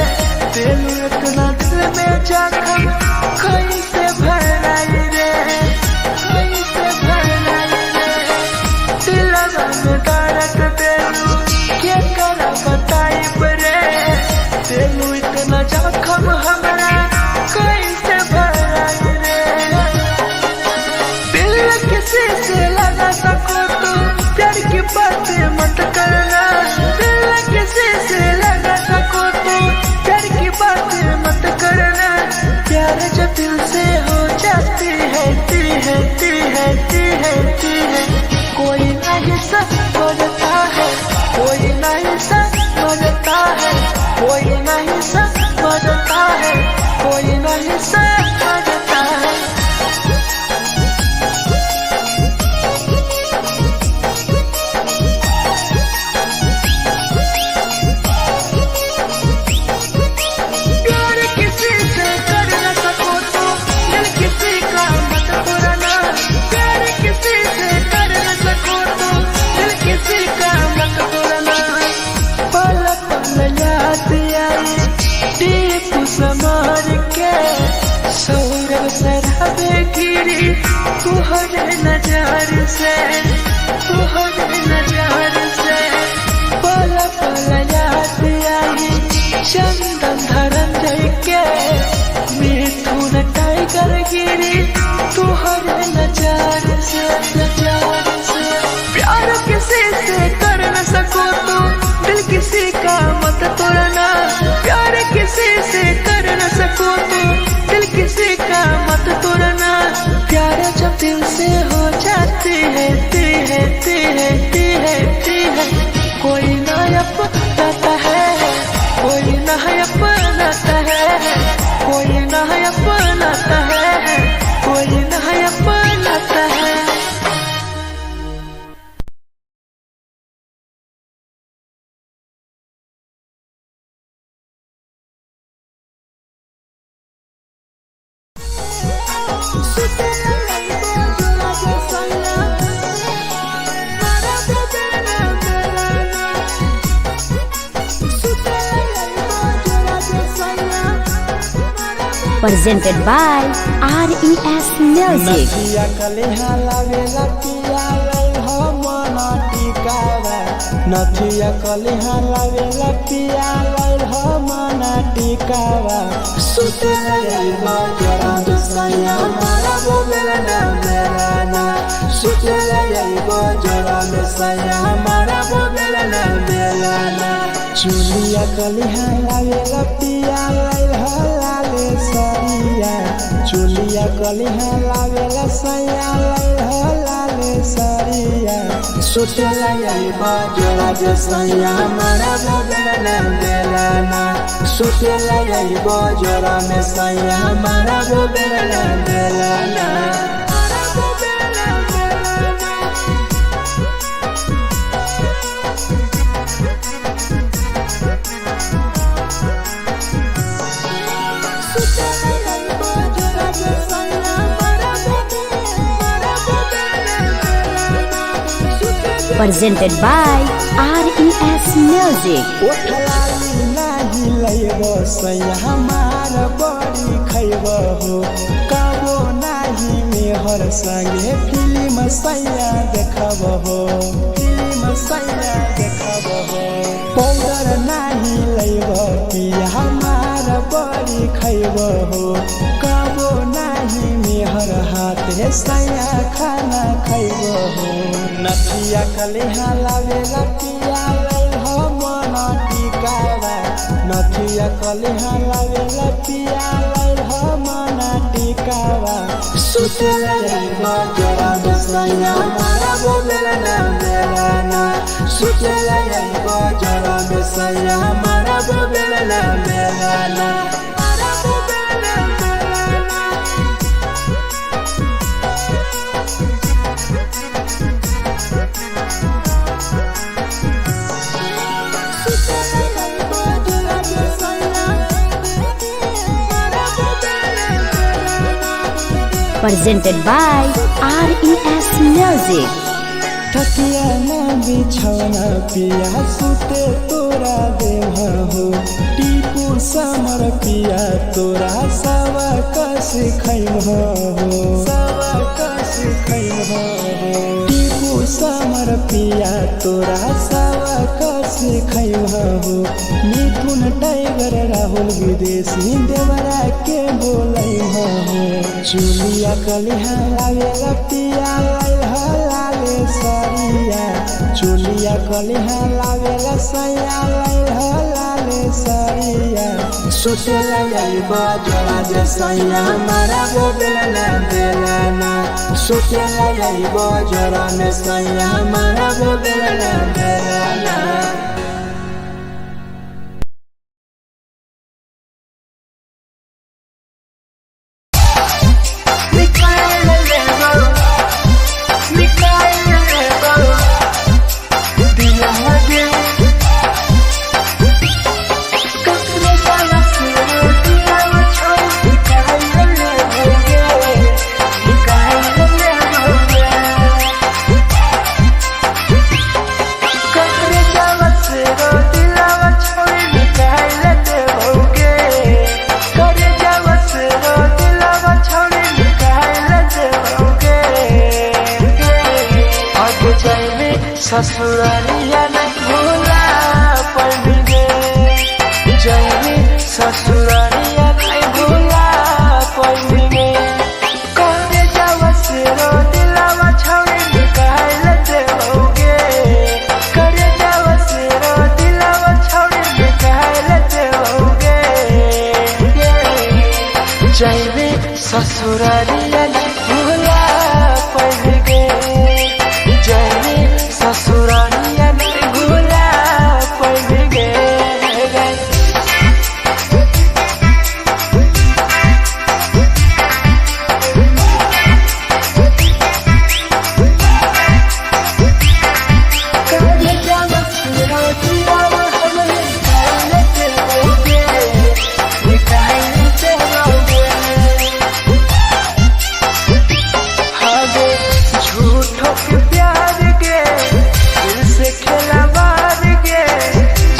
इतना दिल में जखम कैसे भराई रे कैसे भराई रे दिलवा में दर्द देलू के कर बताई रे देलू इतना जखम हमरा कैसे भराई रे दिल किसी से लगा सको तो प्यार की बातें मत करना दिल किसी से लगा सको तो प्यार की बातें मत करना प्यार जब दिल से हो जाती है कोई नहीं समझता है कोई नहीं समझता है कोई नहीं समझता है कोई नहीं समझता है समार के सौरभ सरहबे गिरी तुहरे नजर से पल पल याद आई चंदन धरंजय के मिथुन टाइगर गिरी तुहरे नजर से प्यार किसी से कर न सको तो दिल किसी का मत तोड़ना प्यार किसी से कर न सको तो दिल किसी का मत तोड़ना प्यार जब दिल से हो जाती है कोई नया बनाता है कोई नया बनाता है कोई नया बनाता है कोई नया बनाता है Presented by RES Music. नदिया कलेहा लावे लतिया रे हो मन टिकावा नथिया कलिहा लावेला पिया लैल मना टिकावा सुते लैबा जरा सैया मारा बोलना बेलाना सुते लैबा जरा सैया मारा बोलना बेलाना चुलिया कलिहा लावेला पिया लैल लाले सरिया चुलिया कलिहा लावेला सैया लैल लाले सरिया सुते लैबा जरा सैया मारा बोलना बेलाना सुते लैबा जरा सैया मारा बोलना बेलाना Presented by RES Music. ओठलाली नाही लैबो सैया हमार बड़ी खैबो हो कबो नाही मेहर संगे फिल्म सैया देखबो हो फिल्म सैया देखबो हो पाउडर नाही लैबो पिया हमार बड़ी खैबो हो कबो नाही मेहर हाथे सैया खाना खैबो हो नथिया कलिहा लावेला पिया लैल मना टिकावा नथिया कलिहा लावेला पिया लैल मना टिकावा सुते लैबा जरा सैया मारा बोलना बेलाना सुते लैबा जरा सैया मारा बोलना बेलाना Presented by RES Music. तकिया न बिछौना पिया सुते तोरा देह हो टीपू समर पिया तोरा सवा कस खैम हो सवा कस खैम हो टीपू समर पिया तोरा सवा कस खैम हो मिथुन टाइगर राहुल विदेशी देवरा के बोलै हो चुलिया कलिहा लावेला पिया लाले सरिया चुलिया कलिहा लावेला सैया लाले सरिया सुते लैबा जरा सैया मारा बोलना बेलाना सुते लैबा जरा सैया मारा बोलना बेलाना ससुरालिया नहीं भूला पड़ेंगे जाएंगे ससुरालिया नहीं भूला पड़ेंगे करे जावा से रो दिलावा छोड़े निकाल देओगे करे जावा से रो दिलावा छोड़े निकाल देओगे जाएंगे ससुरालिया नहीं भूला पड़ेंगे जाएंगे ससुरालिया नहीं भूला पड़ेंगे झूठों के प्यार के दिल से खेला मार के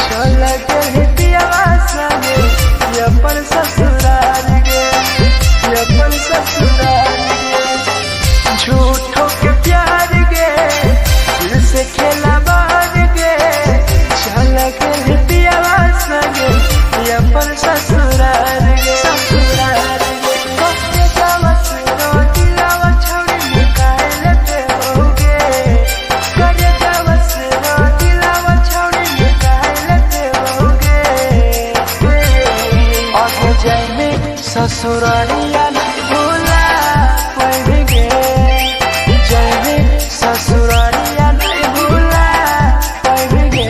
चला गए पियावा संगे अपन ससुराल के अपन ससुराल के झूठों के प्यार के दिल से खेला मार के ससुरालिया नहीं भूला पाएंगे जाएंगे ससुरालिया नहीं भूला पाएंगे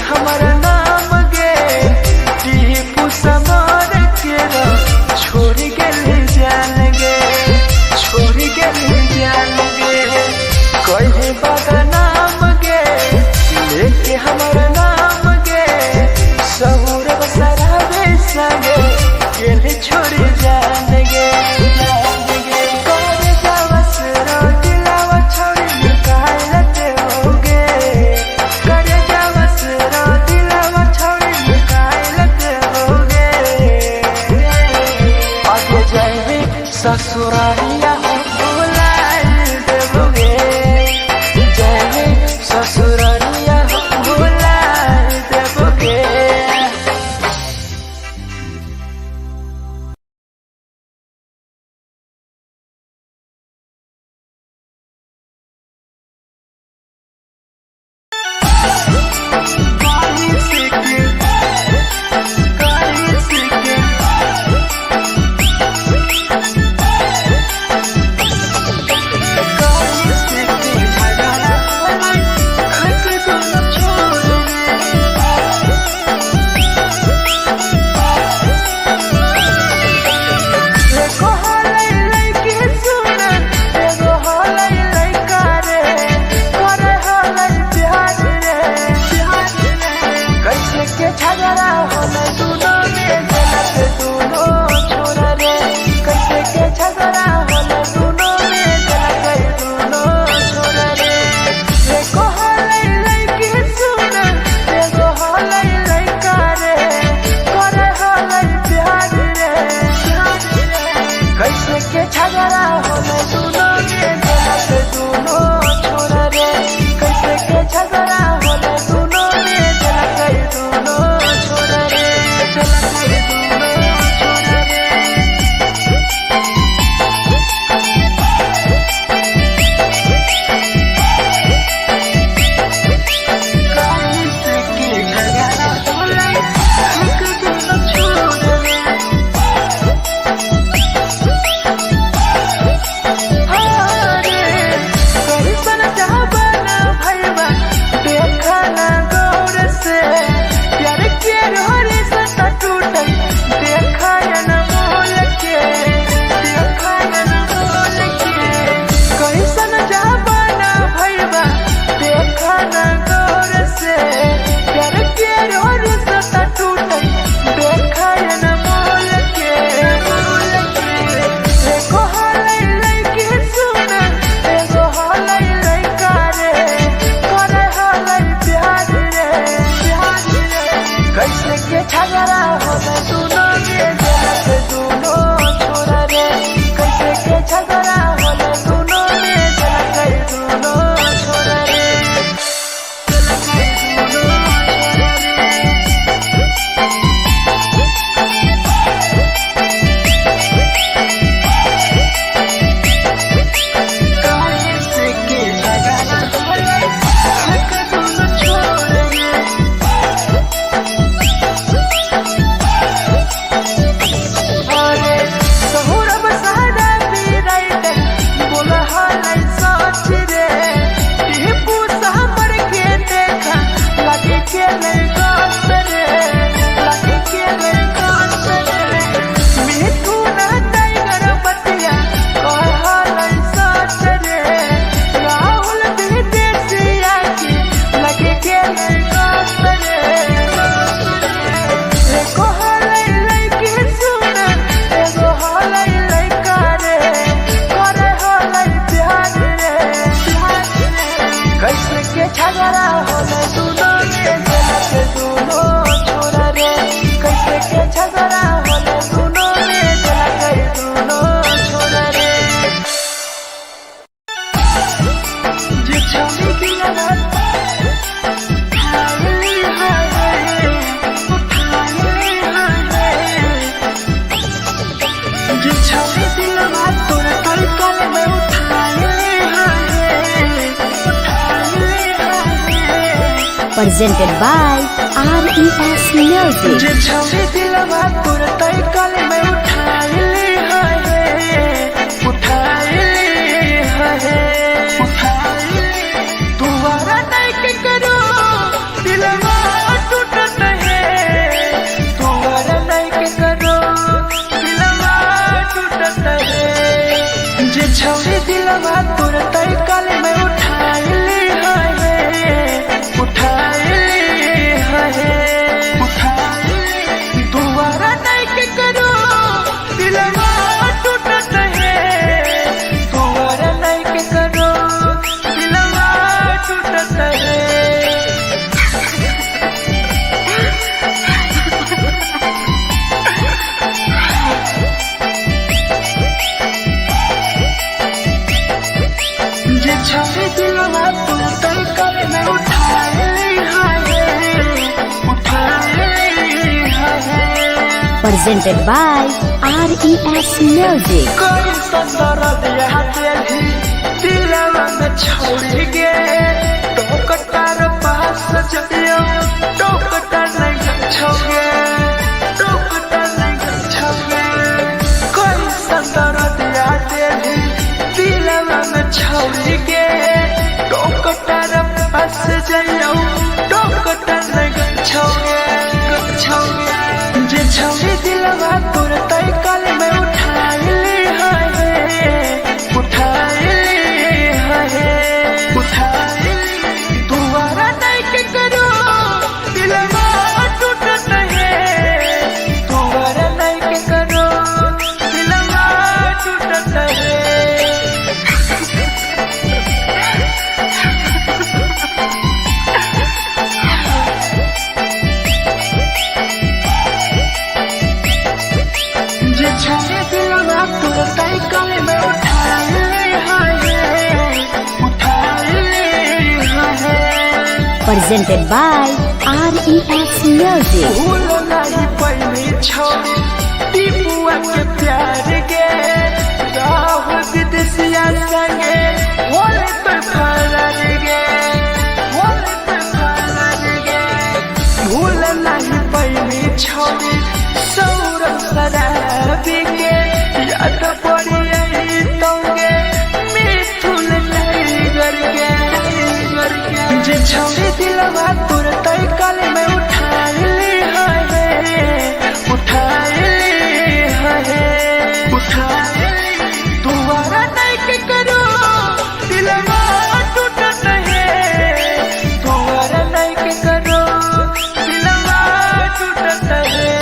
हमारा नाम गे टीपू समार के छोड़ गए जान गे छोड़ गए जान गे कहीं बदनाम गे लेके हमारा नाम गे सहूर बसरावे संगे गेले छोड़ जान गे ससुरालिया भूला देबोगे जाएंगे ससुरालिया भूला देबोगे presented by RES Music. जे छवि दिलवा तुरते कल में उठाइली तुम्हारा नहीं के करो दिलवा टूटत है तुम्हारा नहीं के करो दिलवा टूटत है जे छवि दिलवा तुरते कल में उठाइली तुम्हारा नहीं के करो दिलवा टूटत है तुम्हारा नहीं के करो दिलवा टूटत है जे छवि दिलवा तुरते कल में Presented by RES Music. कोई संदर दिया तेरी दिलवा में छोड़ गे टोकटार पास जइयो टोकटार नहीं छोगे टोकटार नहीं छोगे कोई संदर दिया तेरी दिलवा में छोड़ गे टोकटार पास जइयो टोकटार नहीं छोगे जे छवि दिलवा तुरते कल में उठाइली तुम्हारा नहीं के करो दिलवा टूटत है तुम्हारा नहीं के करो दिलवा टूटत है जे छवि दिलवा तुरते कल में Presented by RES Music. भूल नहीं पहली छोड़ी टीपुआ के प्यार गे राहुल विदेशिया संगे होले तो फरार गे भूल नहीं पहली छोड़ी सौरभ शराबी के याद पड़ी यही तोगे मिथुन टाइगर के जे छवि दिलवा तुरते कल में उठाइली तुम्हारा नहीं के करो दिलवा टूटत है तुम्हारा नहीं के करो दिलवा टूटत है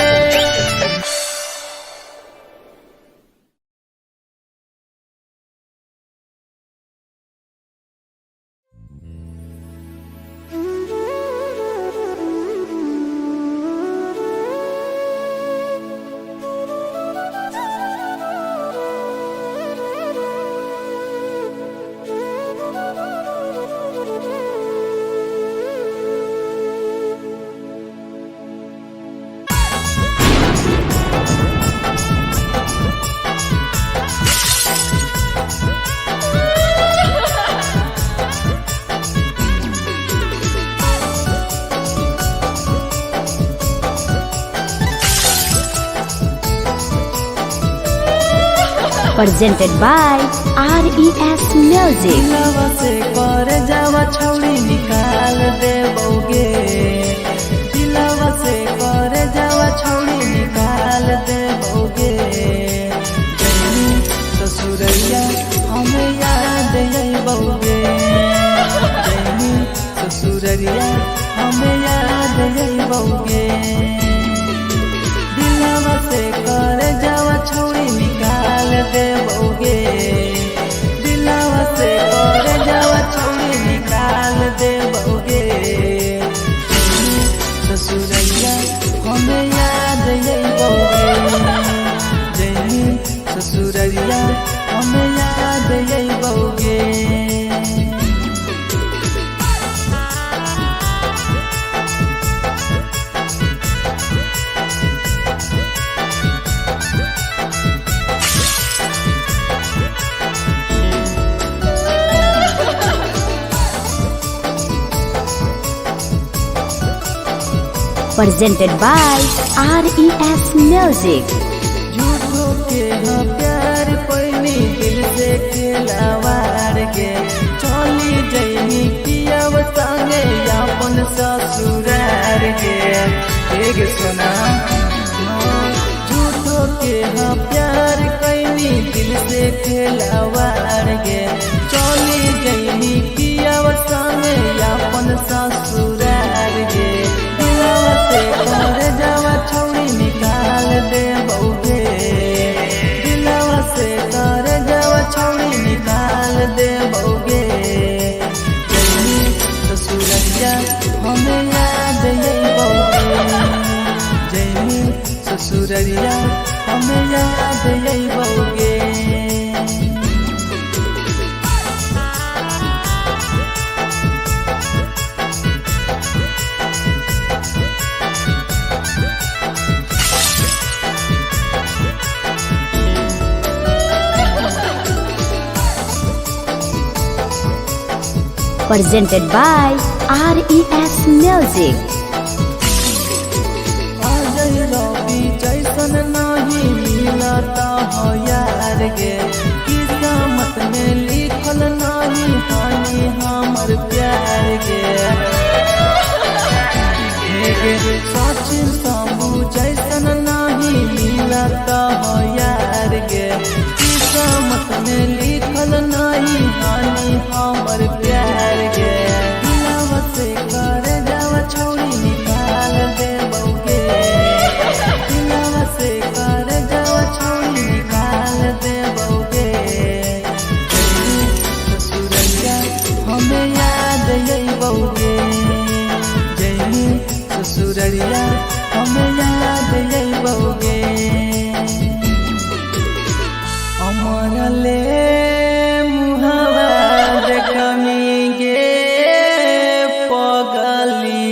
Presented by RES Music. दिलवा से कर जावा छौड़ी निकाल देबोगे दिलवा से कर जावा छौड़ी निकाल देबोगे जैनी ससुरैया हमें याद अइबोगे जैनी ससुरैया हमें याद अइबोगे दिलवा से कर जावा छौड़ी निकाल देबोगे दिलवा से कर जावा छौड़ी निकाल देबोगे ससुरैया हमें याद अइबोगे जैनी ससुरैया हमें याद अइबोगे presented by RES Music. झूठो के हाँ प्यार पैनी दिल से खिलावार के चली जैनी किया संगे अपन ससुरार के एक सुना झूठो के हाँ प्यार कैनी दिल से खिलावार के चली जैनी किया संगे अपन ससुरार के दिलवा से घर जावा छौड़ी निकाल दे बउगे दिलवा से घर जावा छौड़ी निकाल दे बउगे जैनी ससुरैया हमें याद यही बउगे जैनी ससुरैया हमें याद यही बउगे Presented by RES Music. Ajay रवि जैसन नहीं मिलता हो यार गे किस्मत में लिखल नहीं हानि हमर प्यार गे सच समू जैसन नहीं मिलता हो यार गे किस्मत में लिखल नहीं हानि हमर प्यार गे दिलवा से कर जावा छौड़ी निकाल दे बउगे दिलवा से कर जावा छौड़ी निकाल दे बउगे ससुरैया हमें याद यही बउगे जैनी ससुरैया हमें याद यही बउगे अमर ले मुहावा देखमी गे पगली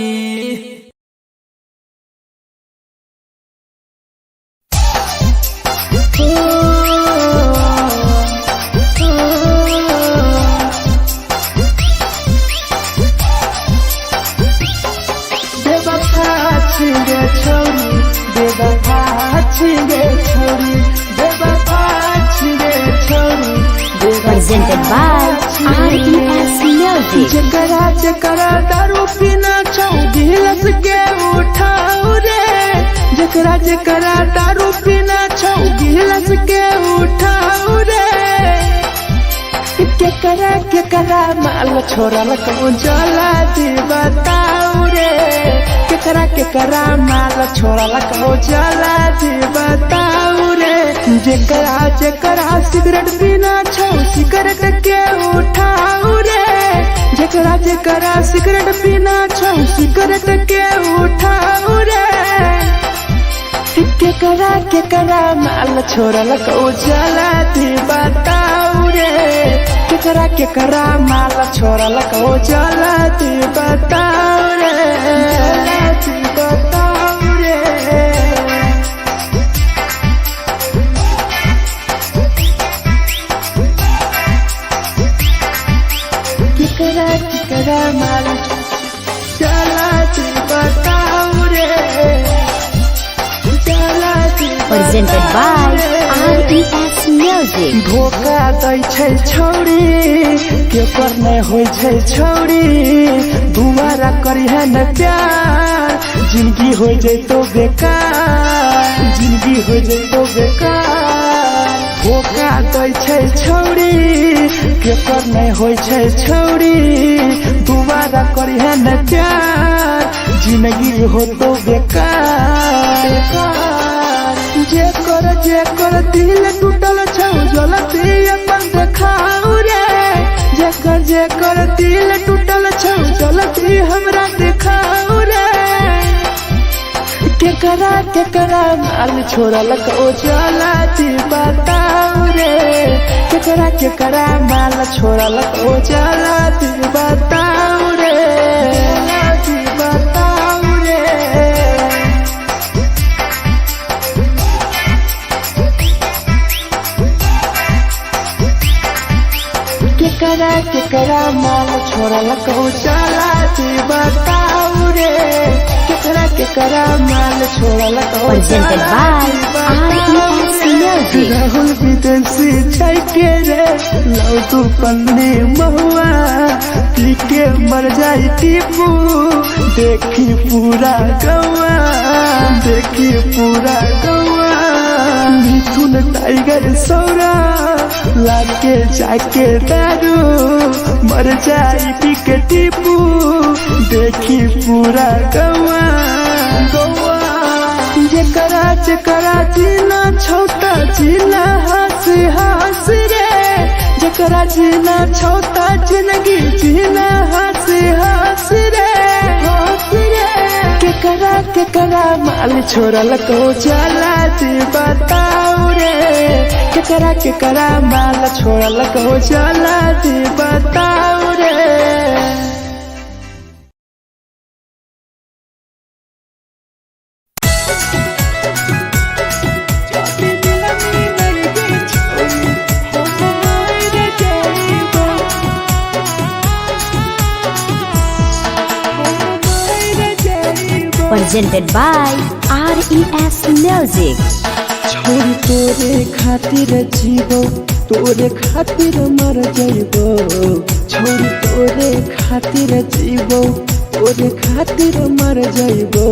बेवफा छिगे छोरी बेवफा छिगे छोरी बेवफा छिगे छोरी Presented by RES Music. जकरा जकरा दारू पीना छौ गिलास के उठाऊ रे जकरा जकरा दारू पीना छौ गिलास के उठाऊ रे केकरा माल छोड़ल कहूँ जला दी बताऊ रे केकरा माल छोड़ल कहूँ जला दी बताऊ रे जकरा जकरा सिगरेट पीना छौ सिगरेट के उठाऊ रे जकरा जकरा सिगरेट पीना छौ सिगरेट के उठाऊ रे केकरा माल छोड़ल कहूँ जला दी बताऊ रे केकरा माल छोड़ल कहूँ जला दी बताऊ रे जला दी बताऊ रे केकरा माल चला दी बताऊ रे चला दी Presented by RES Music. धोखा दै छै छौड़ी केकर नहीं होइ छै छौड़ी दुबारा करिहे न प्यार जिंदगी हो जैतो बेकार जिंदगी हो जैतो बेकार धोखा दै छै छौड़ी केकर नहीं होइ छै छौड़ी दुबारा करिहे न प्यार जिंदगी हो तो बेकार जेकर दिल टूटल छौ जलती अपन देखाऊ रे जेकर दिल टूटल छौ जलती हमरा देखाऊ रे केकरा माल छोड़ल को जलती बताऊ रे केकरा माल छोड़ल को जलती बताऊ रे जलती बताऊ रे केकरा केकरा माल छोड़ल कहू चला दी बताऊ रे केकरा माल छोड़ल कहू Presented by RES Music. Rahul विदेशी छै के रे लौ तू पन्नी महुआ पी के मर जाई टीपू देखी पूरा गौआ मिथुन टाइगर सौरा लाके जाके दारू मर जाई पी के टीपू देखी पूरा गौआ जकरा जीना छोटा जीना हंस रे जकरा जीना छोटा जिंदगी जीना हंस रे केकरा माल छोड़ल को चला दी बताऊ रे केकरा माल छोड़ल को चला दी बताऊ रे। Presented by RES Music. छोरी तोरे खातिर जीवो तोरे खातिर मर जाइबो छोरी तोरे खातिर जीवो तोरे खातिर मर जाइबो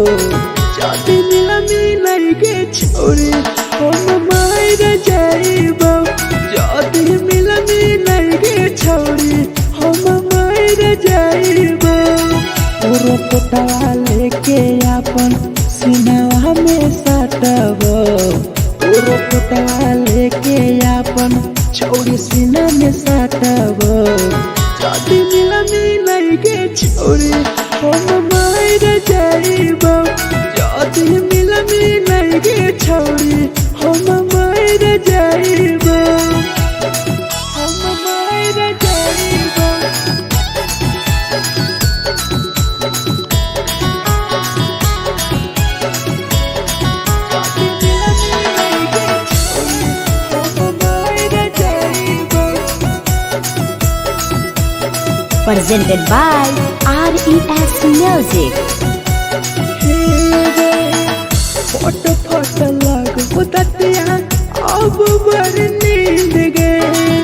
जाति मिलाई के छोरी हम मर जाइबो जाति मिलाई के छोरी हम मर जाइबो पूरा पोटवा लेके अपन सीनावा में सटबो पूरा पोटवा लेके अपन छौरी सीना में सटबो जाति मिलाई के छौरी हम मर जाइबो जाति मिलाई के छौरी हम मर जाइबो Presented by RES Music. फट लगो ततिया अब बड़ नींद गए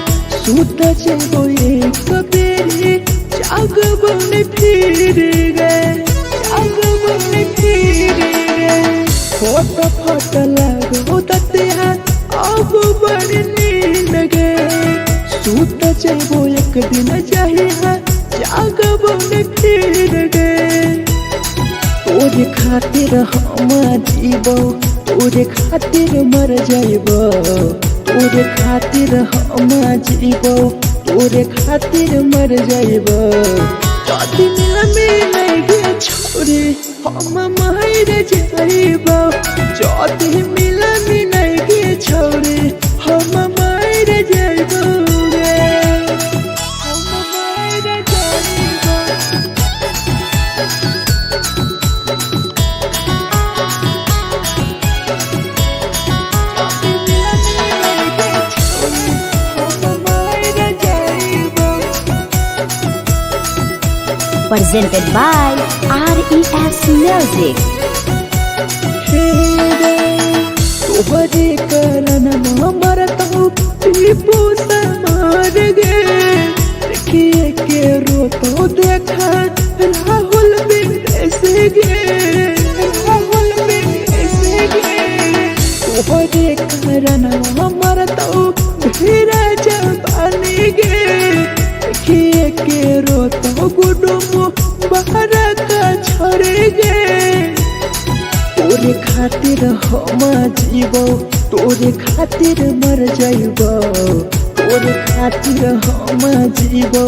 सूत जेबो एक बेरी जागबो ने फिर गए फट लगो ततिया अब बड़ नींद गए सूत जेबो एक दिन चाहिए जागबो ने फिर गए तोरे खातिर हम जीबो तोरे खातिर मर जाइबो तोरे खातिर हम जीबो तोरे खातिर मर जाइबो जाति मिलाई के छोरी हम मर जाइबो जाति मिलाई के छोरी हम मर जाइबो Presented by RES Music. तोहरे करन मरतो टीपू समार गे देखिए के रोतो देखा राहुल विदेश गे तोहरे करन मरतो धीरे जवानी गे देखिए के रोतो गुडुमो बाहर का छोड़ गे तोरे खातिर हम जीबो तोरे खातिर मर जाइबो तोरे खातिर हम जीबो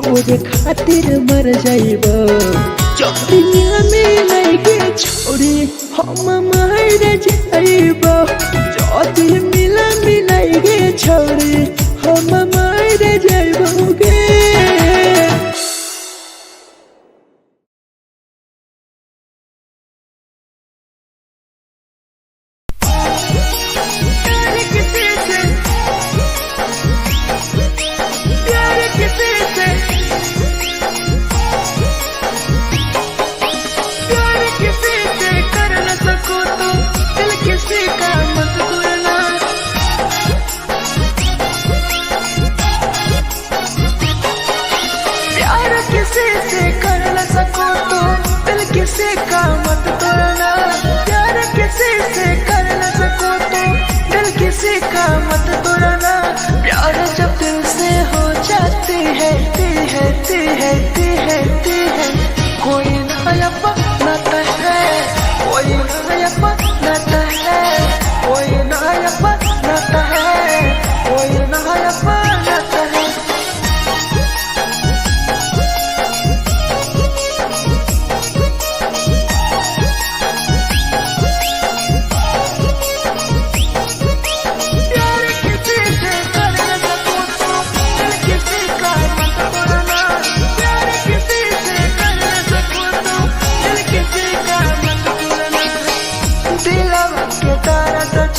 तोरे खातिर मर जाइबो जाति मिलाई के छोरी हम मर जाइबो जाति मिलाई के छोरी हम मर जाइबो गे। प्यार किसी से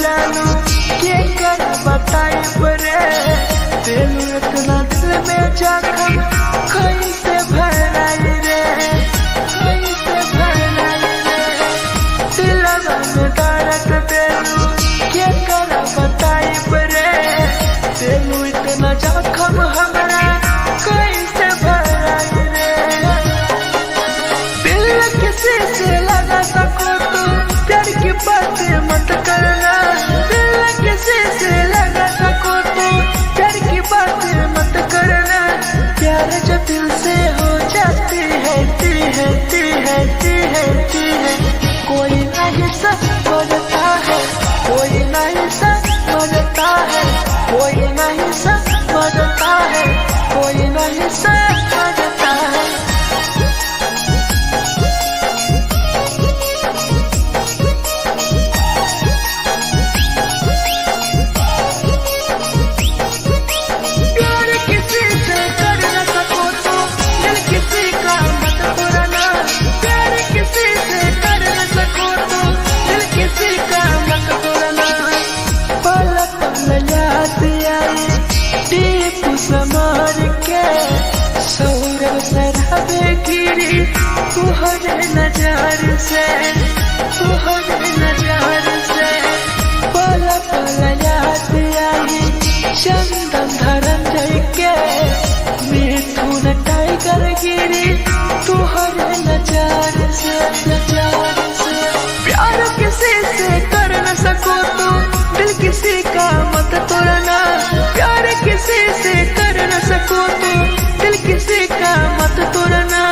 जानू के कर बताई बरे दिल इतना दिल में जखम कैसे भराई रे कैसे भराई रे दिलवा में दर्द देलू के कर बताई बरे दिल इतना जखम हमरा कैसे भराई रे दिल किसी से लगा सको तो प्यार की बातें मत करना दिल किसी से लगा सको तो प्यार की बातें मत करना प्यार जब दिल से हो जाती है कोई नहीं समझता है कोई नहीं समझता है कोई नहीं समझता है कोई नहीं समझता है समार के सौरभ शराबे गिरी तुहरे नजर से पल पल याद आई चंदन धरंजय के मिथुन टाइगर गिरी तुहरे नजर से प्यार किसी से कर न सको तो दिल किसी का मत तोड़ना प्यार किसी से कर न सको तो दिल किसी का मत तोड़ना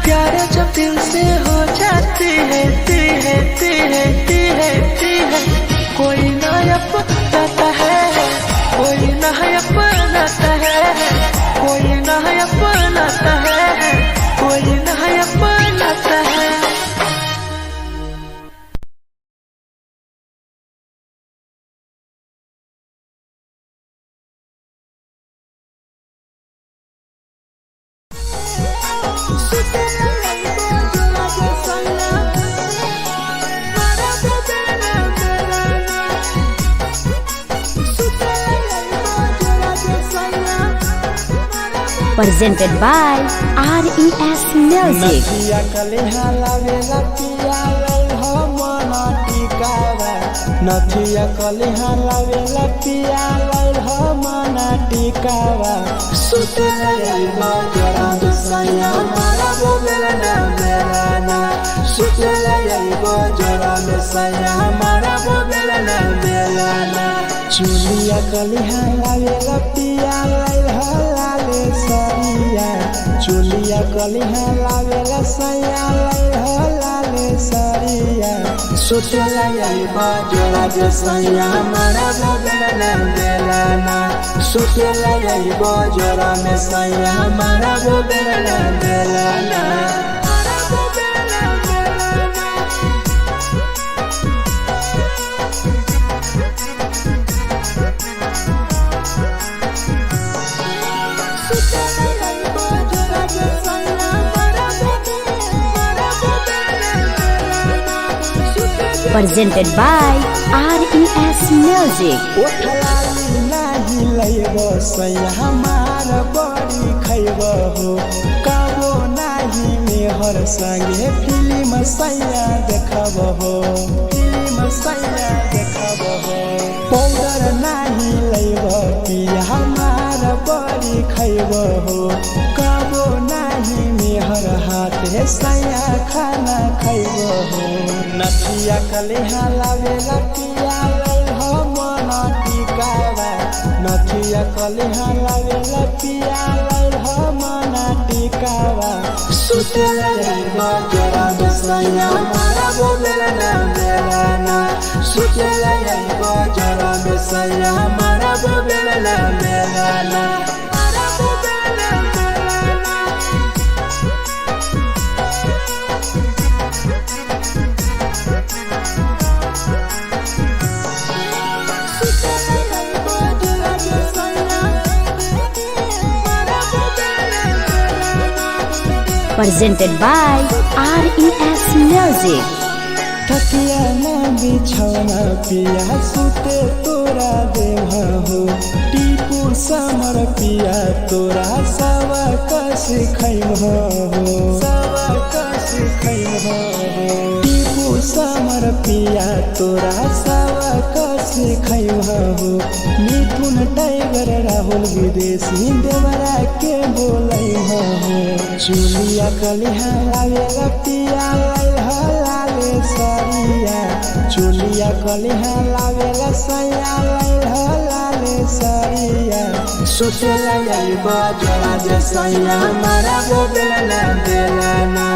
प्यार जब दिल से हो जाती है कोई ना अपनाता है कोई ना अपनाता है कोई ना अपनाता है कोई ना अपनाता है Presented by RES Music. नथिया कलिहा लावेला पिया लल हो मना टिकावा नथिया कलिहा लावेला पिया लल हो मना टिकावा सुतला आइबो जरा सैया मारा बोलेला ना बेलाना सुतला आइबो जरा सैया मारा बोलेला ना बेलाना चुलिया कलिहा लावेला पिया लल हो लाले सरिया चुलिया कलिहा लावेला सैया लल हो लाले सरिया सुतला आइबो जरा सैया मारा बोलेला ना बेलाना सुतला आइबो जरा सैया मारा बोलेला ना बेलाना Presented by RES Music. ओठलाली नाही लैबो सैया हमार बड़ी खैबो हो कबो नाही मेहर संगे फिल्म सैया देखबो हो पाउडर नाही लैबो पिया हमार बड़ी खैबो हो कबो नाही मेहर हाथे सैया खाना खैबो हो नथिया कलिहा लावेला पिया लल हो मना टिकावा नथिया कलिहा लावेला पिया लल हो मना टिकावा सुतला आइबो जरा सैया मारा बोलेला ना बेलाना सुतला आइबो जरा सैया मारा बोलेला ना बेलाना Presented by RES Music. तकिया ना बिछौना पिया सुते तोरा देवा हो टीपू समर पिया तोरा सवा कस खैम हो सवा कस खैम हो टीपू समर पिया तोरा सवा कस खैम हो मिथुन टाइगर राहुल विदेशी देवरा के बोलै हो चुलिया कलिहा लागेला पिया लाले सरिया चुलिया कलिहा लागेला सैया लाले सरिया सुतेला जाइबा जोड़ा जे सैया मारा गो बेला बेलाना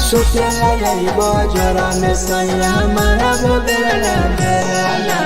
सुतेला जाइबा जोड़ा में सैया मारा गो बेला बेलाना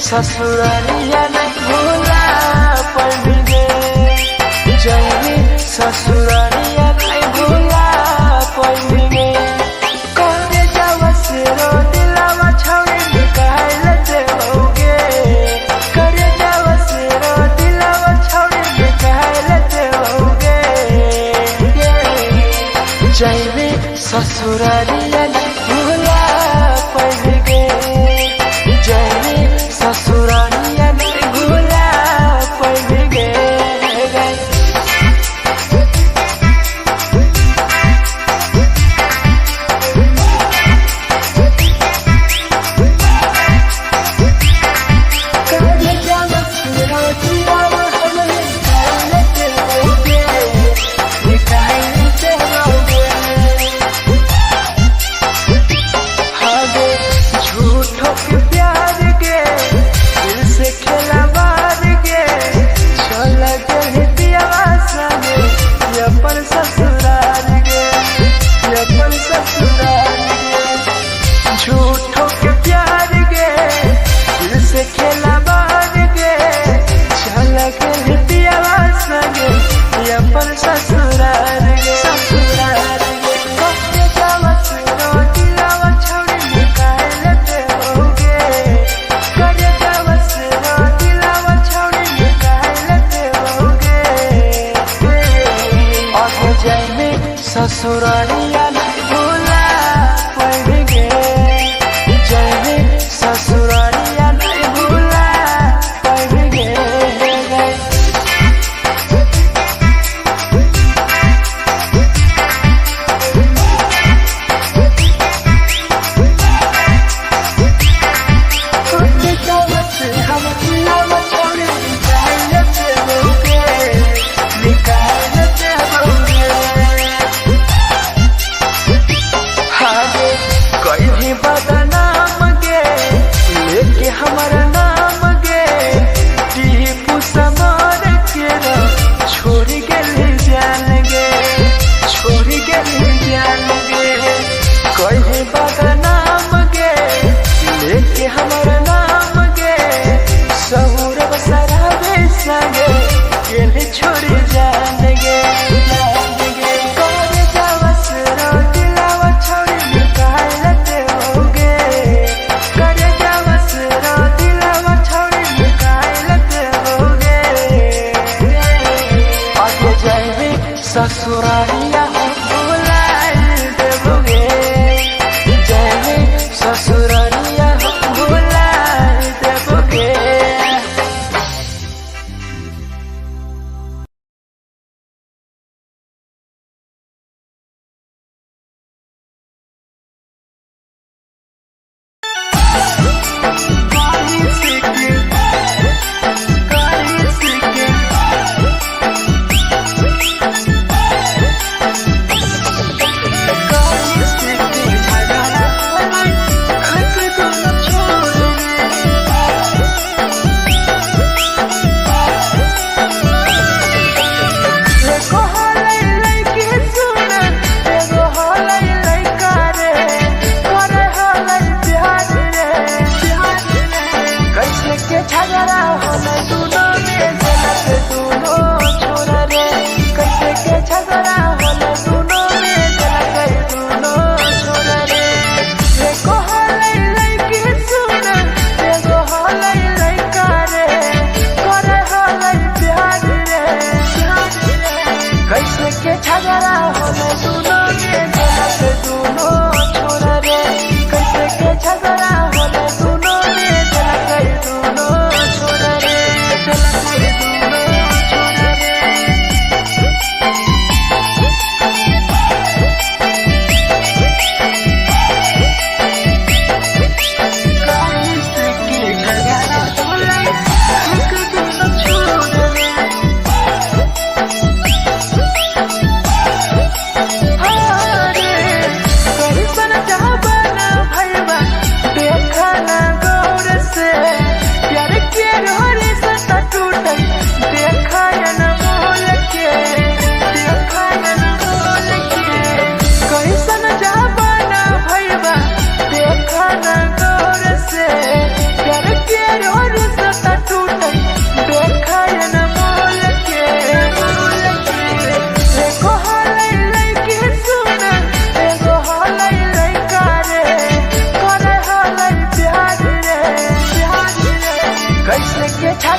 ससुरालिया नहीं भूला पड़ेंगे जाएंगे ससुरालिया नहीं भूला पड़ेंगे करे जावा से रो दिलावा छावे निकाल देओगे करे जावा से रो दिलावा छावे निकाल देओगे जाएंगे ससुरालिया नहीं भूला पड़ेंगे ससुरालिया नहीं भूला पड़ेंगे झूठों के प्यार के दिल से खेला बार के चला के पियावा संगे अपन ससुराल गे ससुराल गे कब जावा सुनो दिलावा छोड़ी निकाल देओगे कब जावा सुनो दिलावा छोड़ी निकाल देओगे और जाने ससुरालिया नहीं भूला पड़ेंगे ससुरालिया नहीं भूला पड़ेंगे हम दिलावा छोड़े निकाल देओगे निकाल देओगे झगड़ा होला दोनों में जलत दोनों छोरा रे कैसे के झगड़ा होला दोनों में जलत दोनों छोरा रे एको हलै लइकी सुन एगो हलै लइका रे करे हलै प्यार रे कैसे के झगड़ा होला दोनों में जलत दोनों छोरा रे कैसे के झगड़ा होला दोनों में जलत दोनों छोरा रे जलत दोनों छोरा रे कैसे के झगड़ा होला दोनों छोरा रे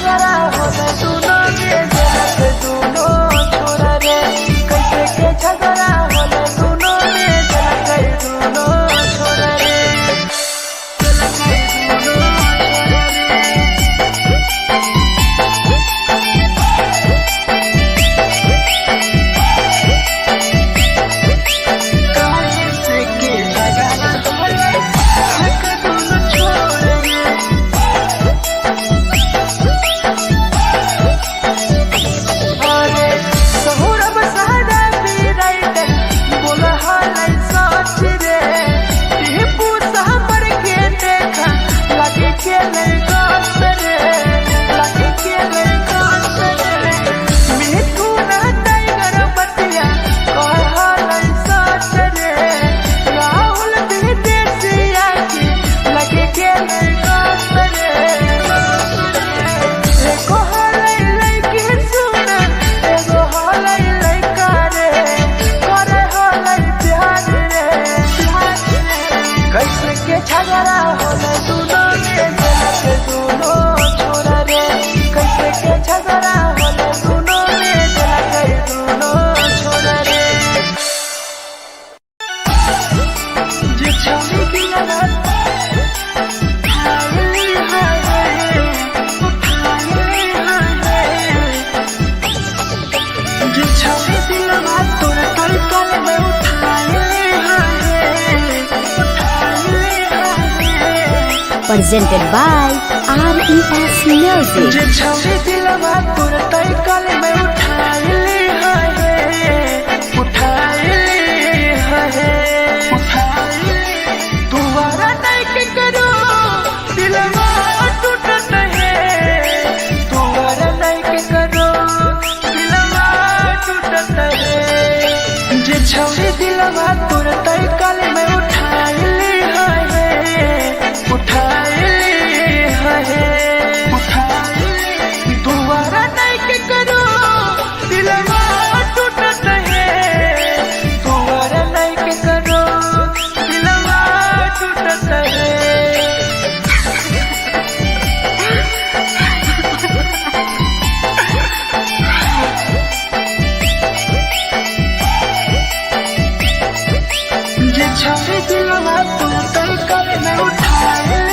झगड़ा होला दोनों में जलत दोनों छोरा रे कैसे के झगड़ा होला दोनों में जलत दोनों छोरा रे जलत दोनों छोरा रे कैसे के झगड़ा होला दोनों छोरा रे कैसे के झगड़ा होला दोनों में जलत दोनों छोरा रे कैसे के झगड़ा होला दोनों में जलत दोनों छोरा रे जे छौरी दिलवा हाय हाय जे छौरी दिलवा तोरा तलकल में उठाए presented by RES Music. जे छौरी दिलवा तोर तलकल में उठाए तुम्हारा नहीं के करो दिलवा टूटत है तुम्हारा नहीं के करो दिलवा टूटत है जे छौरी दिलवा तोर तलकल में उठाए दोबारा नहीं के करो दिलवा टूटत है दोबारा नहीं के करो दिलवा टूटत है जे छौरी दिलवा तू तलकल में उठाए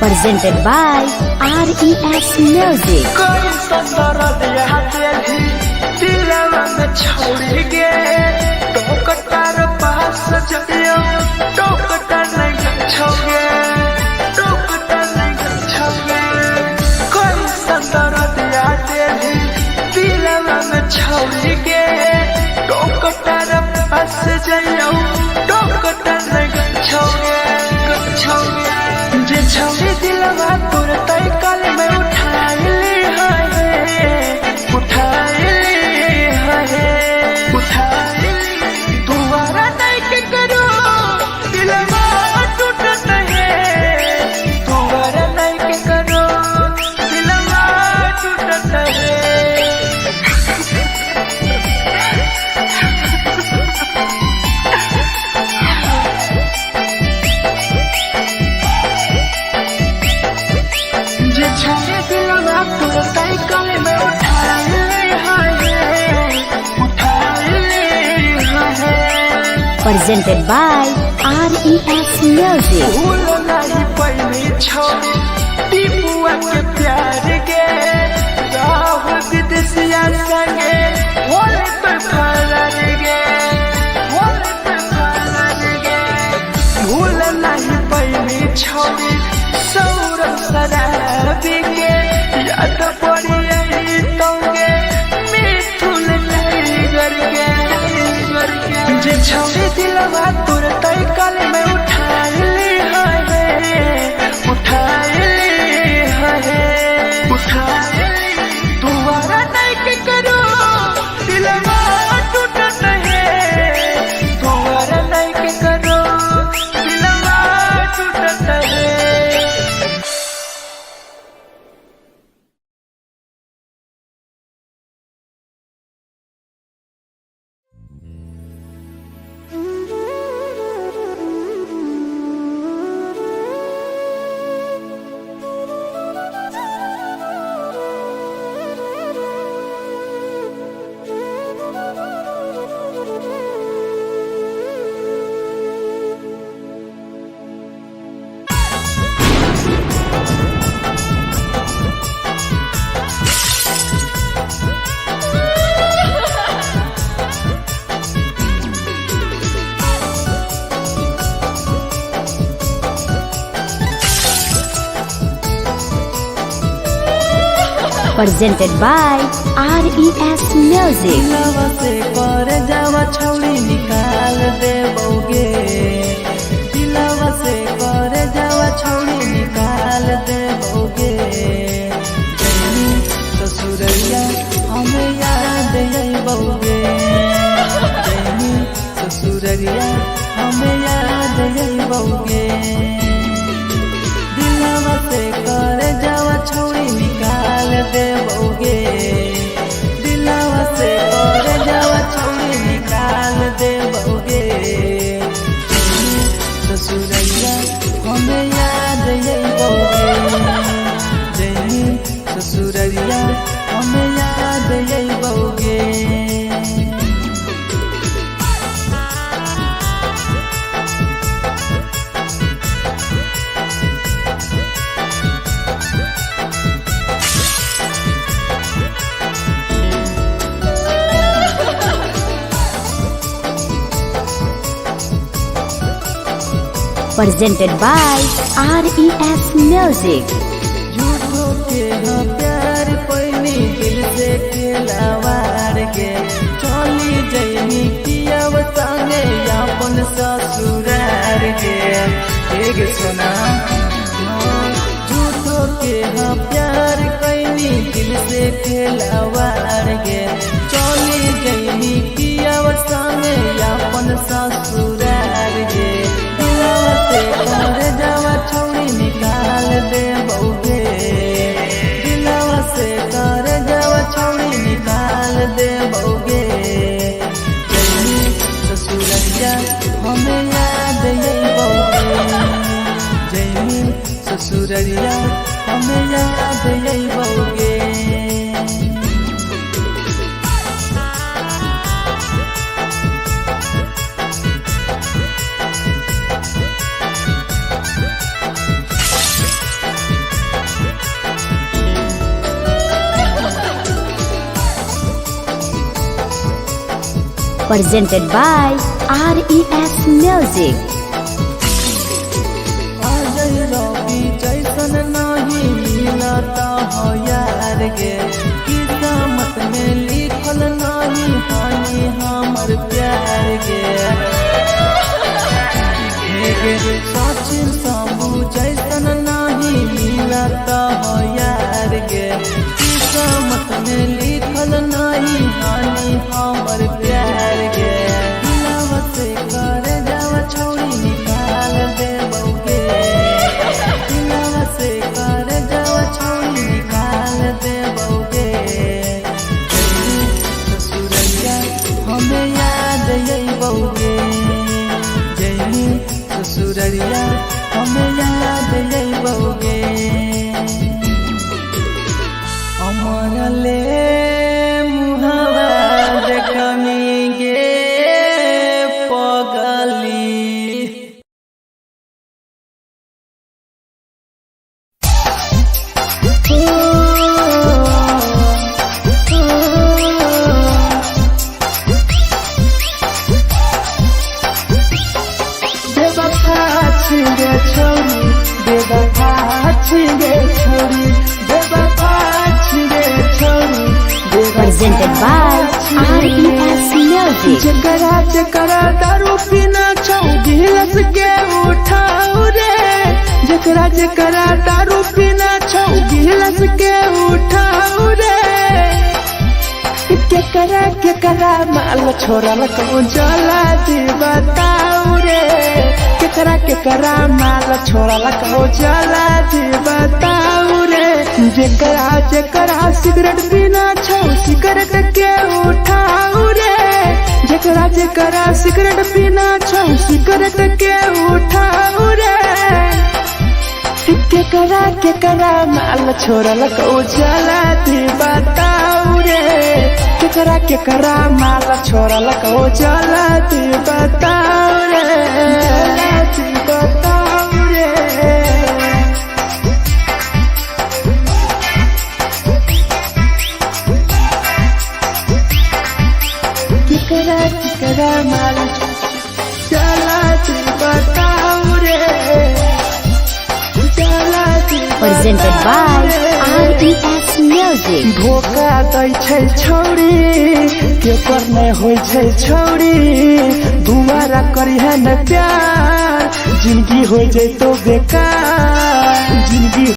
Presented by RES Music. कोई संदर दिया तेरी दिलवा में छोड़ गे टोकटार पास जइयो टोकटार नहीं छोगे टोकटार नहीं छोगे कोई संदर दिया तेरी दिलवा में छोड़ गे टोकटार पास जइयो टोकटार नहीं छोगे जे छौरी दिलवा तोर तलकल में उठाए दोबारा नहीं के करो दिलवा टूट Presented by RES Music. भूल नहीं पैनी छोड़ी टीपुआ के प्यार गे राह विदेशिया संगे होले पे फरार गे होले पे फरार गे भूल नहीं पैनी छोड़ी सौरभ शराबी गे याद पड़ी यही तोगे मिठुल टाइगर गे जे छोड़ी दिलवा तुरंत कल में उठा ली तुम्हारा नहीं के करो दिलवा टूटत है तुम्हारा नहीं के करो दिलवा टूटत है। Presented by RES Music. दिलवा से कर जावा छौड़ी निकाल देबोगे दिलवा से कर जावा छौड़ी निकाल देबोगे जैनी ससुरैया हमें याद अइबोगे जैनी ससुरैया हमें याद अइबोगे दिलवा से कर जावा छौड़ी निकाल देबोगे दिलवा से कर जावा छौड़ी निकाल देबोगे ससुरैया हमें याद अइबोगे जैनी ससुरैया हमें याद अइबोगे। Presented by RES Music. झूठो के हाँ प्यार पैनी दिल से खिलावार के चली जैनी कियाव संगे अपन ससुरार के एक सुना झूठो के हाँ प्यार पैनी दिल से खिलावार के चली जैनी कियाव संगे अपन ससुरार के कर जावा छौड़ी निकाल देबोगे दिलवा से कर जावा छौड़ी निकाल देबोगे जैनी ससुरैया हमें याद अइबोगे जैनी ससुरैया हमें याद अइबोगे। Presented by RES Music. Ajay रवि जैसन नहीं मिलता हो यार गे किस्मत में लिखल नहीं हानि हमर प्यार गे सचिन शंभू जैसन नहीं मिलता हो यार गे किस्मत में लिखल नहीं हानि हमर प्यार गे दिलवा से कर जावा छौड़ी by RES Music. जकरा जकरा दारू पीना छौ गिलास के उठाओ रे, जकरा जकरा दारू पीना छौ गिलास के उठाओ रे। केकरा माल छोरा लको जला दी बताओ रे, केकरा माल छोरा लको जला दी बताओ रे। जकरा जकरा सिगरेट पीना छौ सिगरेट के उठाओ रे, जकरा जकरा सिगरेट पीना छौ सिगरेट के उठाओ रे। केकरा माल छोरा लको जला दी बताओ रे, केकरा माल छोरा लको जला दी बताओ रे, जला दी बताओ रे। केकरा माल जला दी बताओ रे, जला दी Presented by RES Music. धोखा दै छै छौरी केकर नै होइ छै छौरी, दुबारा करिहे न प्यार जिंदगी हो जैतो बेकार, जिंदगी